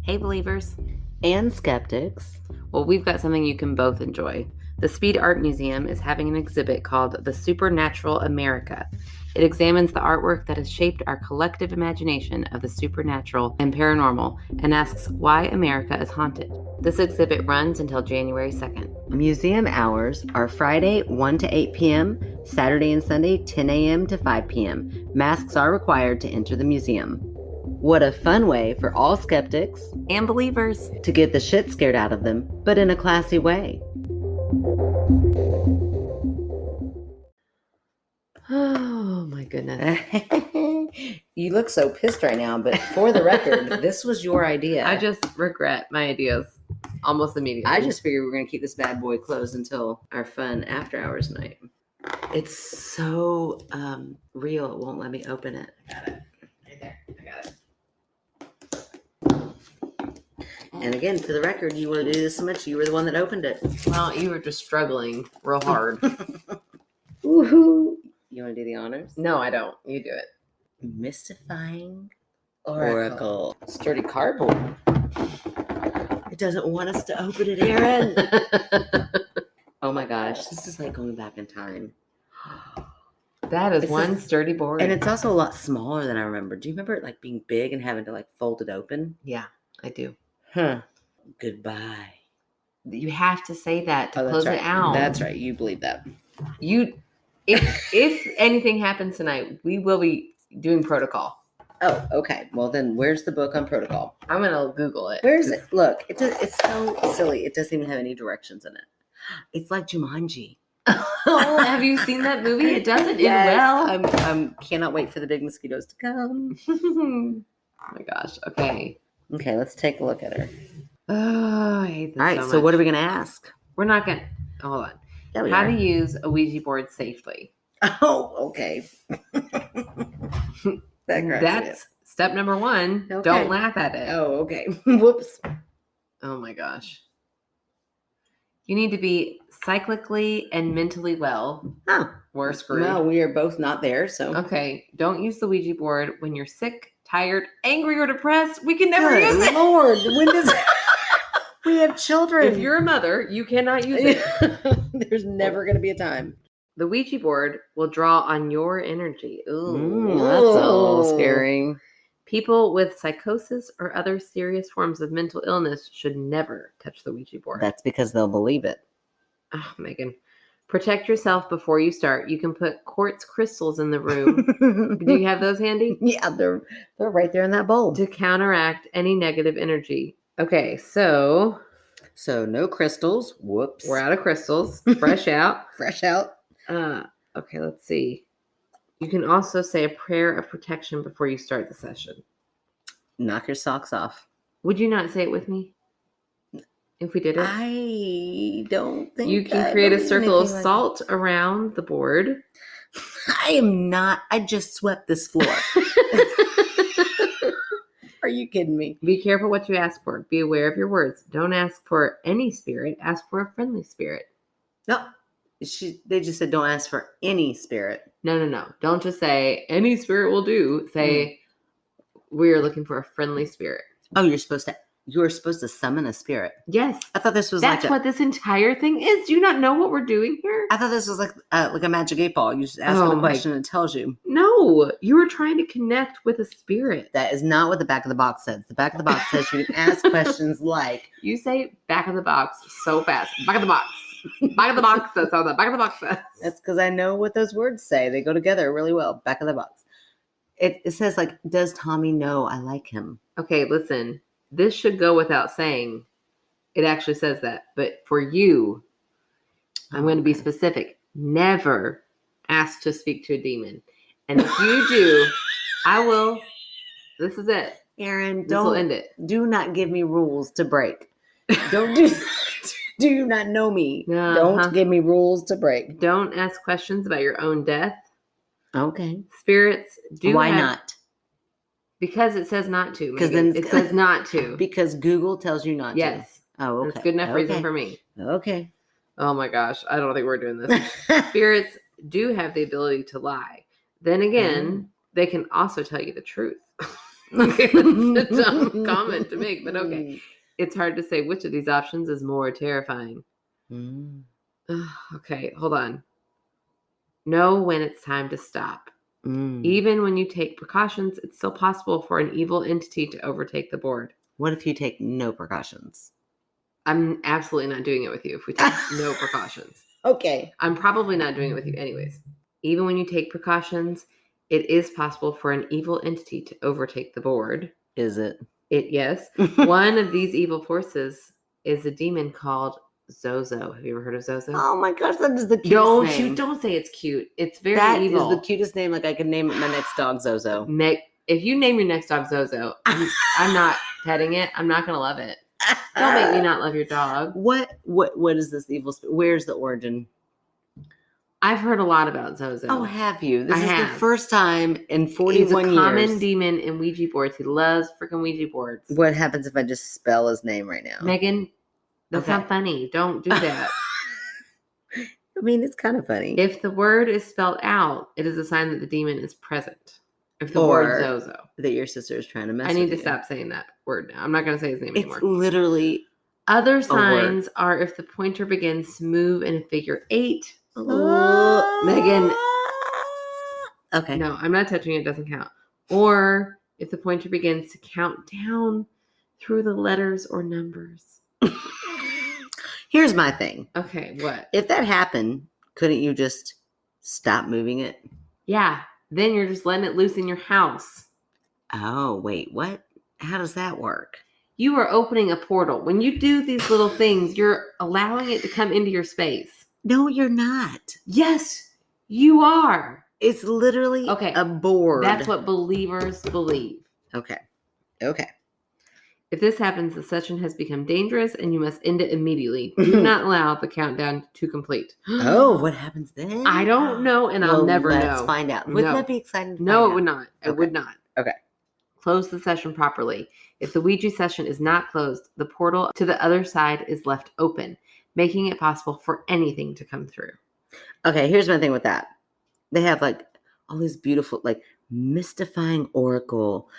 Hey, believers and skeptics. Well, we've got something you can both enjoy. The Speed Art Museum is having an exhibit called The Supernatural America. It examines the artwork that has shaped our collective imagination of the supernatural and paranormal and asks why America is haunted. This exhibit runs until January 2nd. Museum hours are Friday 1 to 8 p.m., Saturday and Sunday 10 a.m. to 5 p.m. Masks are required to enter the museum. What a fun way for all skeptics and believers to get the shit scared out of them, but in a classy way. Oh my goodness. You look so pissed right now, but for the record, this was your idea. I just regret my ideas almost immediately. I just figured we were going to keep this bad boy closed until our fun after hours night. It's so real, it won't let me open it. I got it. Right there. I got it. And again, for the record, you want to do this so much. You were the one that opened it. Well, you were just struggling real hard. Woohoo! You want to do the honors? No, I don't. You do it. Mystifying Oracle. Sturdy cardboard. It doesn't want us to open it, Aaron. Oh my gosh. This is like going back in time. That is one sturdy board. And it's also a lot smaller than I remember. Do you remember it like being big and having to like fold it open? Yeah, I do. Huh. Goodbye. You have to say that to close it out. That's right. You believe that. If anything happens tonight, we will be doing protocol. Oh, okay. Well, then where's the book on protocol? I'm going to Google it. Where's it? Look, it's so silly. It doesn't even have any directions in it. It's like Jumanji. Oh, have you seen that movie? It doesn't yes, end well. I'm cannot wait for the big mosquitoes to come. Oh my gosh. Okay, let's take a look at her. Oh, I hate this. All right, so what are we gonna ask? We're not gonna hold on. Yeah, How to use a Ouija board safely. Oh, okay. That's step number 1. Okay. Don't laugh at it. Oh, okay. Whoops. Oh my gosh. You need to be cyclically and mentally well. Oh, we're screwed. No, we are both not there. So okay, don't use the Ouija board when you're sick, tired, angry, or depressed. We can never use it. Lord, when does we have children? If you're a mother, you cannot use it. There's never going to be a time. The Ouija board will draw on your energy. Ooh, that's a little scary. People with psychosis or other serious forms of mental illness should never touch the Ouija board. That's because they'll believe it. Oh, Megan. Protect yourself before you start. You can put quartz crystals in the room. Do you have those handy? Yeah, they're right there in that bowl. To counteract any negative energy. Okay, so no crystals. Whoops. We're out of crystals. Fresh out. Fresh out. Okay, let's see. You can also say a prayer of protection before you start the session. Knock your socks off. Would you not say it with me? If we did it? I don't think you can I create a believe circle of anything like salt around the board. I am not. I just swept this floor. Are you kidding me? Be careful what you ask for. Be aware of your words. Don't ask for any spirit. Ask for a friendly spirit. No. They just said don't ask for any spirit. No. Don't just say any spirit will do. Say we're looking for a friendly spirit. Oh, you're supposed to summon a spirit. Yes. I thought this was That's what this entire thing is. Do you not know what we're doing here? I thought this was like a magic 8 ball. You just ask the question and it tells you. No, you were trying to connect with a spirit. That is not what the back of the box says. The back of the box says you can ask questions like. You say back of the box so fast. Back of the box. Back of the box. That's all that back of the box says. That's because I know what those words say. They go together really well. Back of the box. It says like, does Tommy know I like him? Okay, listen. This should go without saying. It actually says that. But for you, I'm going to be specific. Never ask to speak to a demon. And if you do, I will. This is it. Aaron, this will end it. Do not give me rules to break. Don't do Do you not know me? Don't give me rules to break. Don't ask questions about your own death. Okay. Spirits do. Why not? Because it says not to. Because then it says not to. Because Google tells you not to. Yes. Oh, okay. That's good enough reason for me. Okay. Oh my gosh. I don't think we're doing this. Spirits do have the ability to lie. Then again, they can also tell you the truth. Okay, that's a dumb comment to make, but okay. It's hard to say which of these options is more terrifying. Okay, hold on. Know when it's time to stop. Even when you take precautions, it's still possible for an evil entity to overtake the board. What if you take no precautions? I'm absolutely not doing it with you if we take no precautions. Okay. I'm probably not doing it with you anyways. Even when you take precautions, it is possible for an evil entity to overtake the board. Is it? Yes. One of these evil forces is a demon called Zozo. Have you ever heard of Zozo? Oh my gosh, that is the cutest name. Don't say it's cute. It's very evil. That is the cutest name. Like I could name my next dog Zozo. If you name your next dog Zozo, I'm not petting it. I'm not gonna love it. Don't make me not love your dog. What is this evil spirit? Where's the origin? I've heard a lot about Zozo. Oh, have you? This is the first time in 41 years. He's a common demon in Ouija boards. He loves freaking Ouija boards. What happens if I just spell his name right now? Megan, that's not funny. Don't do that. I mean, it's kind of funny. If the word is spelled out, it is a sign that the demon is present. If the word Zozo. That your sister is trying to mess with you. I you. need to stop saying that word now. I'm not going to say his name anymore. It's literally other signs are if the pointer begins to move in a figure 8. Megan. Okay. No, I'm not touching it. It doesn't count. Or if the pointer begins to count down through the letters or numbers. Here's my thing. Okay, what? If that happened, couldn't you just stop moving it? Yeah. Then you're just letting it loose in your house. Oh, wait. What? How does that work? You are opening a portal. When you do these little things, you're allowing it to come into your space. No, you're not. Yes, you are. It's literally a board. That's what believers believe. Okay. If this happens, the session has become dangerous and you must end it immediately. Do not allow the countdown to complete. Oh, what happens then? I don't know, and I'll never know. Let's find out. Wouldn't that be exciting? No, it would not. It would not. Okay. Close the session properly. If the Ouija session is not closed, the portal to the other side is left open, making it possible for anything to come through. Okay, here's my thing with that. They have like all these beautiful, like mystifying oracle,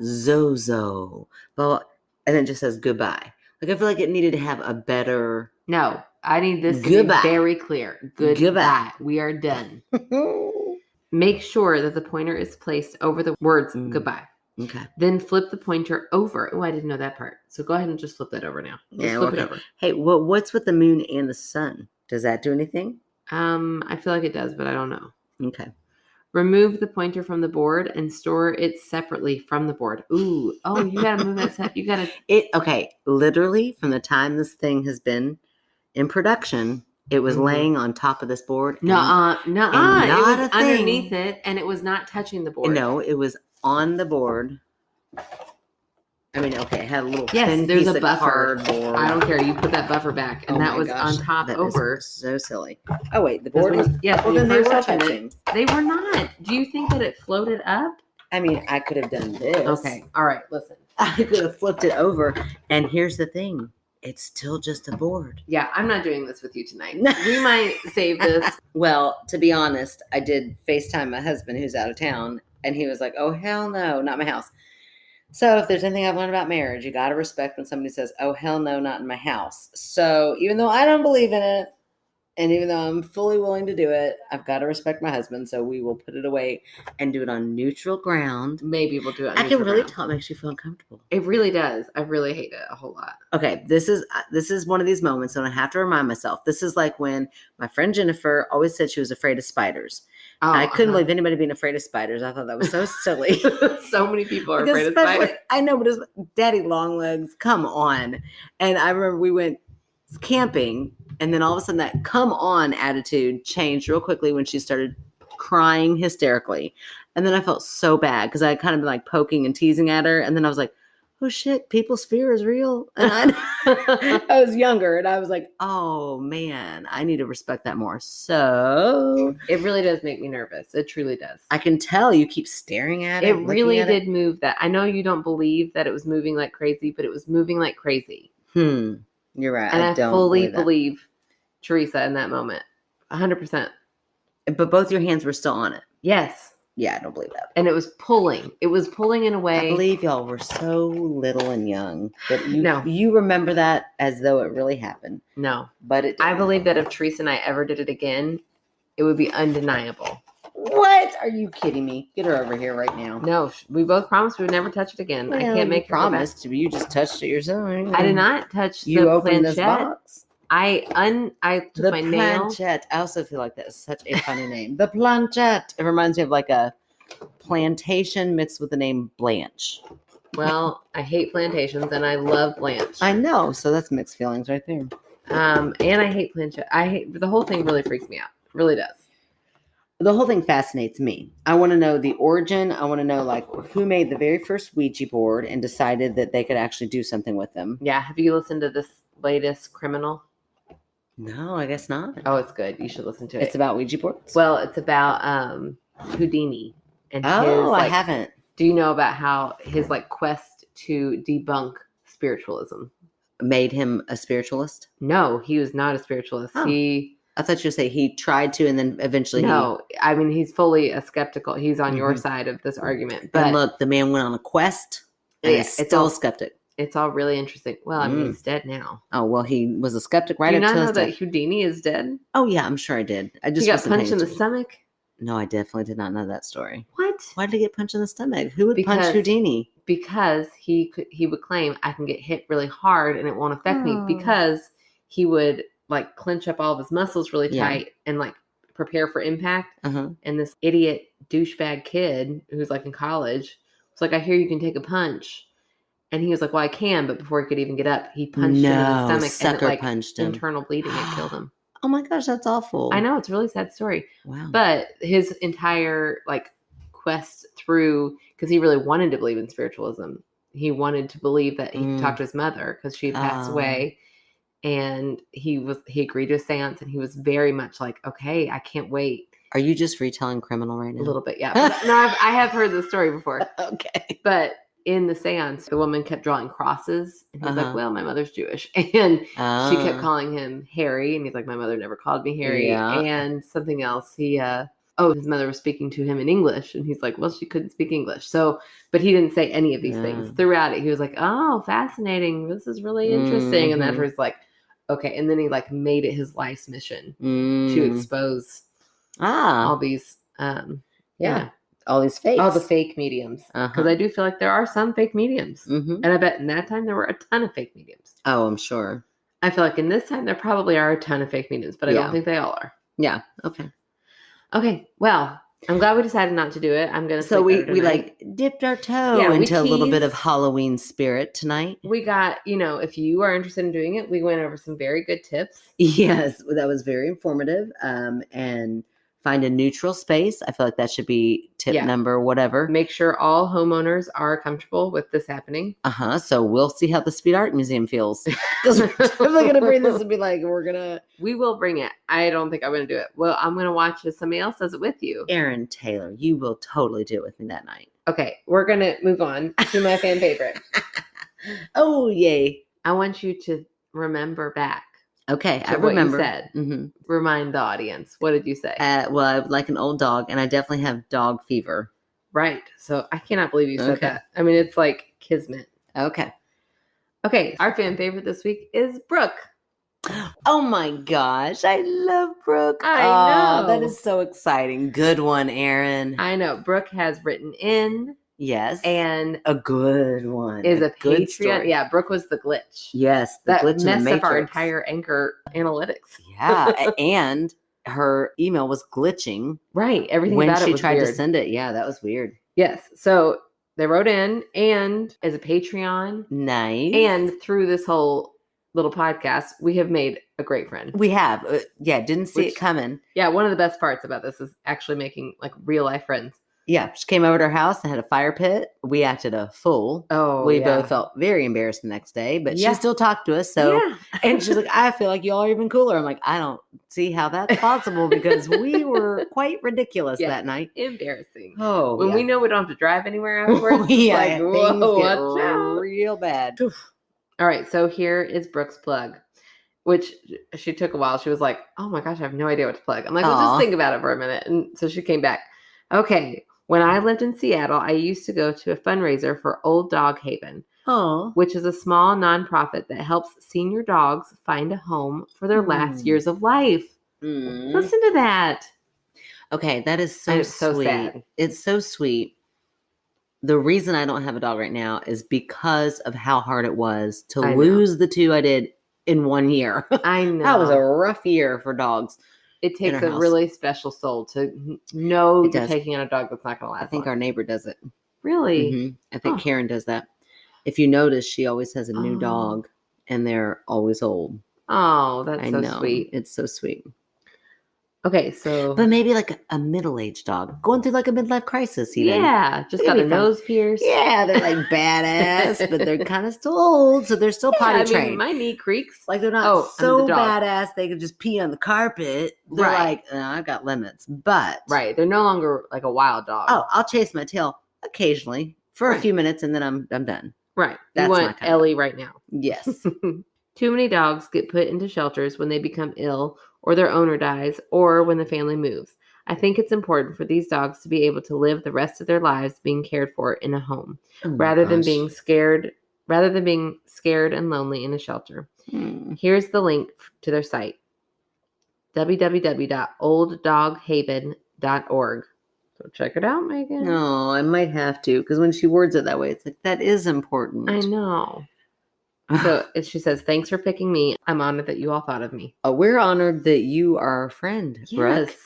Zozo, blah, blah, and then it just says goodbye. Like I feel like it needed to have a better. No, I need this to be very clear. Goodbye. We are done. Make sure that the pointer is placed over the words goodbye. Okay. Then flip the pointer over. Oh, I didn't know that part. So go ahead and just flip that over now. Flip it over. Hey, what's with the moon and the sun? Does that do anything? I feel like it does, but I don't know. Okay. Remove the pointer from the board and store it separately from the board. Ooh. Oh, you got to move that set. You got to. Okay. Literally, from the time this thing has been in production, It was laying on top of this board. Nuh-uh. And not it was a thing. underneath it, and it was not touching the board. No, it was on the board. I mean, okay, it had a little thin there's piece a of buffer. cardboard. I don't care. You put that buffer back, and that was on top that over. Is so silly. Oh wait, the board was. Yes, well, then they were touching. They were not. Do you think that it floated up? I mean, I could have done this. Okay. All right. Listen. I could have flipped it over. And here's the thing. It's still just a board. Yeah, I'm not doing this with you tonight. We might save this. Well, to be honest, I did FaceTime my husband who's out of town. And he was like, oh, hell no, not my house. So if there's anything I've learned about marriage, you got to respect when somebody says, oh, hell no, not in my house. So even though I don't believe in it, and even though I'm fully willing to do it, I've got to respect my husband. So we will put it away and do it on neutral ground. Maybe we'll do it on I neutral can really ground. tell it makes you feel uncomfortable. It really does. I really hate it a whole lot. Okay, this is one of these moments when I have to remind myself. This is like when my friend Jennifer always said she was afraid of spiders. Oh, I couldn't believe anybody being afraid of spiders. I thought that was so silly. So many people are afraid of spiders. I know, but it's daddy long legs. Come on. And I remember we went camping, and then all of a sudden that come on attitude changed real quickly when she started crying hysterically. And then I felt so bad because I had kind of been like poking and teasing at her. And then I was like, oh shit, people's fear is real. And I was younger, and I was like, oh man, I need to respect that more. So it really does make me nervous. It truly does. I can tell you keep staring at it. It really did move that. I know you don't believe that it was moving like crazy, but it was moving like crazy. You're right. And I fully believe Teresa in that moment. 100%. But both your hands were still on it. Yes. Yeah, I don't believe that. And it was pulling. It was pulling in a way. I believe y'all were so little and young that you remember that as though it really happened. No. But it didn't. I believe that if Teresa and I ever did it again, it would be undeniable. What? Are you kidding me? Get her over here right now. No, we both promised we would never touch it again. Well, I can't make promise. You just touched it yourself. I did not touch the opened planchette. This box. I took my nail. The planchette. I also feel like that is such a funny name. The planchette. It reminds me of like a plantation mixed with the name Blanche. Well, I hate plantations and I love Blanche. I know. So that's mixed feelings right there. And I hate planchette. The whole thing really freaks me out. It really does. The whole thing fascinates me. I want to know the origin. I want to know like who made the very first Ouija board and decided that they could actually do something with them. Yeah. Have you listened to this latest Criminal? No, I guess not. Oh, it's good. You should listen to it. It's about Ouija boards? Well, it's about Houdini. And I haven't. Do you know about how his like quest to debunk spiritualism made him a spiritualist? No, he was not a spiritualist. Oh. I thought you would say he tried to, and then eventually I mean, he's fully a skeptical. He's on your side of this argument. But and look, the man went on a quest, and he's still a skeptic. It's all really interesting. Well, I mean, he's dead now. Oh, well, he was a skeptic right up until his death. Do you not know that Houdini is dead? Oh, yeah, I'm sure I did. I just he got punched in the stomach? No, I definitely did not know that story. What? Why did he get punched in the stomach? Who would punch Houdini? Because he would claim, I can get hit really hard and it won't affect me, because he would like clench up all of his muscles really tight and like prepare for impact. And this idiot douchebag kid who's like in college was like, I hear you can take a punch. And he was like, well, I can. But before he could even get up, he punched him in the stomach. And punched him. Internal bleeding had killed him. Oh my gosh, that's awful. I know. It's a really sad story. Wow. But his entire like quest through, because he really wanted to believe in spiritualism. He wanted to believe that he could talk to his mother because she had passed away. And he agreed to a seance, and he was very much like, okay, I can't wait. Are you just retelling Criminal right now? A little bit, yeah. No, I have heard the story before. Okay. But in the seance, the woman kept drawing crosses, and he's like, well, my mother's Jewish. And she kept calling him Harry, and he's like, my mother never called me Harry. Yeah. And something else, his mother was speaking to him in English, and he's like, well, she couldn't speak English. So, but he didn't say any of these things throughout it. He was like, oh, fascinating. This is really interesting. And that's where he's like, okay. And then he like made it his life's mission to expose all these, all these fakes. All the fake mediums. Because I do feel like there are some fake mediums. And I bet in that time there were a ton of fake mediums. Oh, I'm sure. I feel like in this time there probably are a ton of fake mediums, but I don't think they all are. Yeah. Okay. Okay. Well, I'm glad we decided not to do it. I'm going to So sleep better we tonight. like dipped our toe Yeah, we into a little bit of teased. Halloween spirit tonight. We got, if you are interested in doing it, we went over some very good tips. Yes, that was very informative. And find a neutral space. I feel like that should be tip number whatever. Make sure all homeowners are comfortable with this happening. So we'll see how the Speed Art Museum feels. Because we're definitely going to bring this and be like, we will bring it. I don't think I'm going to do it. Well, I'm going to watch if somebody else does it with you. Aaron Taylor, you will totally do it with me that night. Okay, we're going to move on to my fan favorite. Oh, yay. I want you to remember back. Okay, I remember. What you said. Mm-hmm. Remind the audience. What did you say? Well, I like an old dog, and I definitely have dog fever. Right. So I cannot believe you said that. I mean, it's like kismet. Okay. Okay, our fan favorite this week is Brooke. Oh my gosh, I love Brooke. I know. That is so exciting. Good one, Aaron. I know. Brooke has written in. Yes. And a good one. Is a good Patreon. Story. Yeah, Brooke was the glitch. Yes, the that glitch messed in the up our entire Anchor analytics. Yeah, and her email was glitching. Right, everything when about she it was tried weird. to send it. Yeah, that was weird. Yes, so they wrote in and as a Patreon. Nice. And through this whole little podcast, we have made a great friend. We have. Didn't see it coming. Yeah, one of the best parts about this is actually making like real life friends. Yeah, she came over to our house and had a fire pit. We acted a fool. Oh, we both felt very embarrassed the next day, but she still talked to us. So, and she's like, I feel like y'all are even cooler. I'm like, I don't see how that's possible because we were quite ridiculous that night. Embarrassing. Oh, when we know we don't have to drive anywhere afterwards, like, things watch out. Real bad. All right, so here is Brooke's plug, which she took a while. She was like, oh my gosh, I have no idea what to plug. I'm like, well, just think about it for a minute. And so she came back. Okay. When I lived in Seattle, I used to go to a fundraiser for Old Dog Haven, which is a small nonprofit that helps senior dogs find a home for their last years of life. Listen to that. Okay, that is so sweet. So sad. It's so sweet. The reason I don't have a dog right now is because of how hard it was to lose the two I did in 1 year. I know. That was a rough year for dogs. It takes a really special soul to know you're taking on a dog that's not going to last. I think our neighbor does it. Really? Mm-hmm. I think Karen does that. If you notice, she always has a new dog, and they're always old. Oh, that's so sweet. It's so sweet. Okay, so... But maybe like a middle-aged dog going through like a midlife crisis even. Yeah, just got their nose pierced. Yeah, they're like badass, but they're kind of still old, so they're still potty trained. My knee creaks. Like they're not so badass they could just pee on the carpet. They're like, I've got limits. But... Right, they're no longer like a wild dog. Oh, I'll chase my tail occasionally for a few minutes and then I'm done. Right. That's you want Ellie right now. Yes. Too many dogs get put into shelters when they become ill or their owner dies or when the family moves. I think it's important for these dogs to be able to live the rest of their lives being cared for in a home rather than being scared and lonely in a shelter. Here's the link to their site. www.olddoghaven.org. So check it out, Megan. No, I might have to because when she words it that way, it's like that is important. I know. So she says, thanks for picking me. I'm honored that you all thought of me. Oh, we're honored that you are our friend, Brooke. Yes.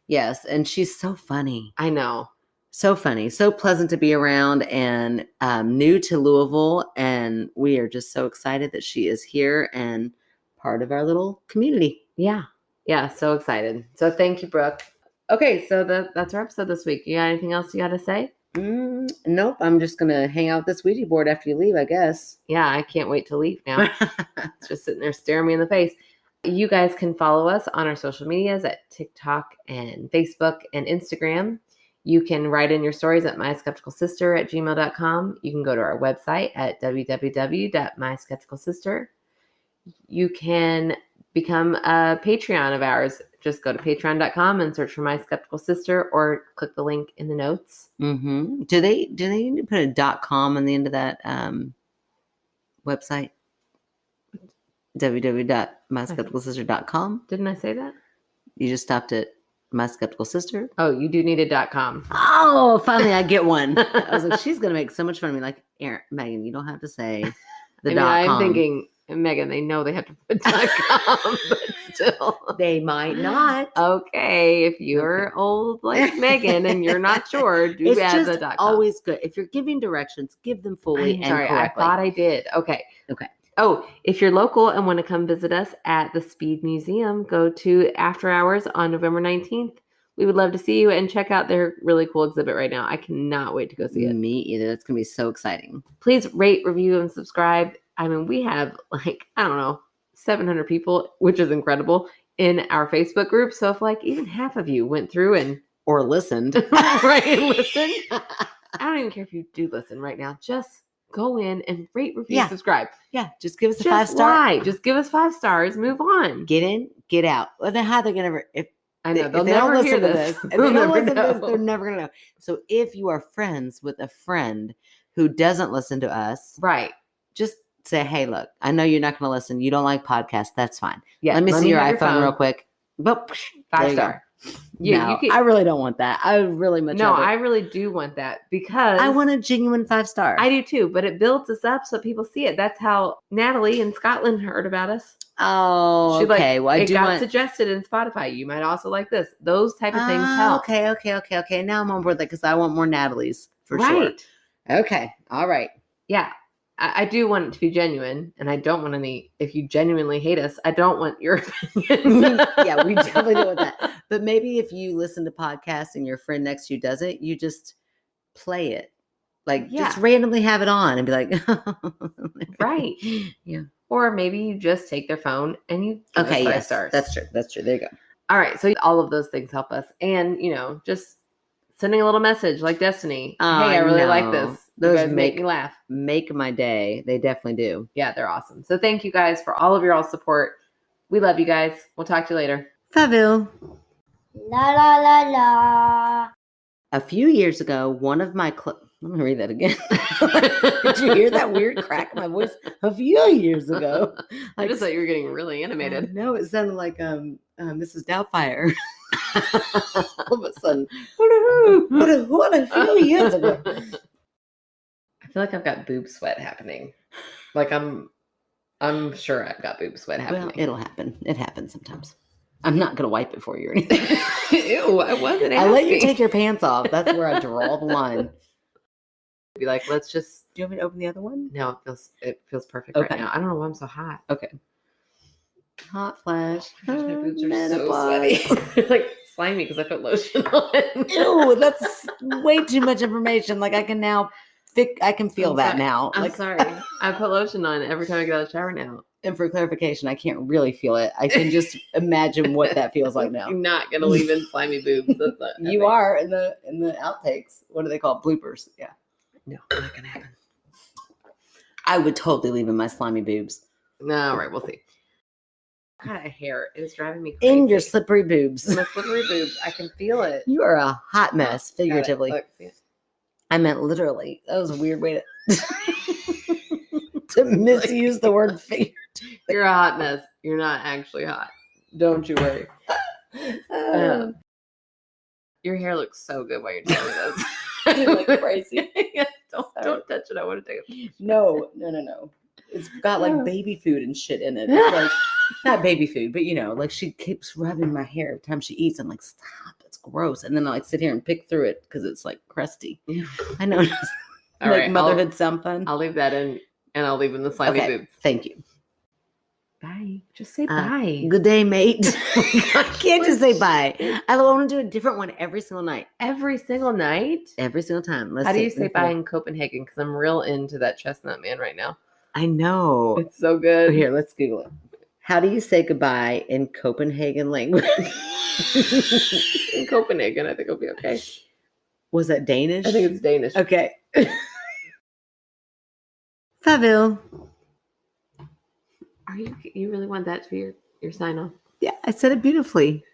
Yes. And she's so funny. I know. So funny. So pleasant to be around and new to Louisville. And we are just so excited that she is here and part of our little community. Yeah. Yeah. So excited. So thank you, Brooke. Okay. So that's our episode this week. You got anything else you got to say? Nope. I'm just going to hang out with this Ouija board after you leave, I guess. Yeah, I can't wait to leave now. It's just sitting there staring me in the face. You guys can follow us on our social medias at TikTok and Facebook and Instagram. You can write in your stories at myskepticalsister@gmail.com. You can go to our website at www.myskepticalsister. You can become a Patreon of ours. Just go to patreon.com and search for My Skeptical Sister or click the link in the notes. Mm-hmm. Do they need to put a .com on the end of that website? www.myskepticalsister.com. Didn't I say that? You just stopped at My Skeptical Sister? Oh, you do need a .com. Oh, finally I get one. I was like, she's going to make so much fun of me. Like, Megan, you don't have to say the .com. I'm thinking And Megan, they know they have to put .com, but still. They might not. Okay, if you're old like Megan and you're not sure, do It's add just the .com. always good. If you're giving directions, give them fully I'm and sorry, correctly. I thought I did. Okay. Okay. Oh, if you're local and want to come visit us at the Speed Museum, go to After Hours on November 19th. We would love to see you and check out their really cool exhibit right now. I cannot wait to go see it. Me either. That's going to be so exciting. Please rate, review, and subscribe. I mean, we have 700 people, which is incredible, in our Facebook group. So if even half of you went through and or listened, right, and listened, I don't even care if you do listen right now. Just go in and rate, review, subscribe. Yeah, just give us a 5-star. Just give us 5 stars. Move on. Get in, get out. Well, then how are they going to? I know they'll never listen hear to this. If they don't listen to this, they're never going to know. So if you are friends with a friend who doesn't listen to us, right, just say, hey, look, I know you're not going to listen. You don't like podcasts. That's fine. Yeah, let me see your iPhone real quick. But 5-star. Yeah, I really don't want that. I would really much. No, I really do want that because I want a genuine 5-star. I do too, but it builds us up so people see it. That's how Natalie in Scotland heard about us. Oh, okay. Well, it got suggested in Spotify. You might also like this. Those type of things help. Okay. Now I'm on board that because I want more Natalie's for sure. Okay. All right. Yeah. I do want it to be genuine, and I don't want any. If you genuinely hate us, I don't want your opinion. Yeah, we definitely don't want that. But maybe if you listen to podcasts and your friend next to you doesn't, you just play it. Just randomly have it on and be like, right. Yeah. Or maybe you just take their phone and you give us 5 stars. That's true. There you go. All right. So all of those things help us. And, just sending a little message like Destiny. Hey, I really like this. Those guys make me laugh. Make my day. They definitely do. Yeah, they're awesome. So thank you guys for all of your support. We love you guys. We'll talk to you later. Faville. La la la la. A few years ago, one of my let me read that again. Did you hear that weird crack in my voice? A few years ago. I just thought you were getting really animated. No, it sounded like Mrs. Doubtfire. All of a sudden, what a few years ago. I feel like I've got boob sweat happening. Like I'm sure I've got boob sweat happening. Well, it'll happen. It happens sometimes. I'm not going to wipe it for you or anything. Ew, I wasn't asking. I let you take your pants off. That's where I draw the line. Be like, let's just. Do you want me to open the other one? No, it feels perfect right now. I don't know why I'm so hot. Okay. Hot flash. My boobs are so sweaty. They're like slimy because I put lotion on. Ew, that's way too much information. I can now I can feel that now. I'm sorry. I put lotion on every time I get out of the shower now. And for clarification, I can't really feel it. I can just imagine what that feels like now. I'm not gonna leave in slimy boobs. That's not you are in the outtakes. What do they call it? Bloopers? Yeah. No, not gonna happen. I would totally leave in my slimy boobs. No, all right, we'll see. God, hair is driving me crazy. In your slippery boobs. My slippery boobs. I can feel it. You are a hot mess, figuratively. Look, see it? I meant literally. That was a weird way to misuse the word figuratively. You're a hot mess. You're not actually hot. Don't you worry. Your hair looks so good while you're telling me this. You look crazy. Don't touch it. I want to take it. No. It's got baby food and shit in it. It's not baby food, but she keeps rubbing my hair every time she eats. I'm like, stop, it's gross. And then I sit here and pick through it because it's crusty. I know. All right, motherhood sound fun. I'll leave that in, and I'll leave in the slimy boobs. Thank you. Bye. Just say bye. Good day, mate. I can't just say bye. I want to do a different one every single night. Every single night? Every single time. How do you say bye in Copenhagen? Because I'm real into that chestnut man right now. I know. It's so good. Here, let's Google it. How do you say goodbye in Copenhagen language? In Copenhagen, I think it'll be okay. Was that Danish? I think it's Danish. Okay. Faville. You really want that to be your sign off? Yeah, I said it beautifully.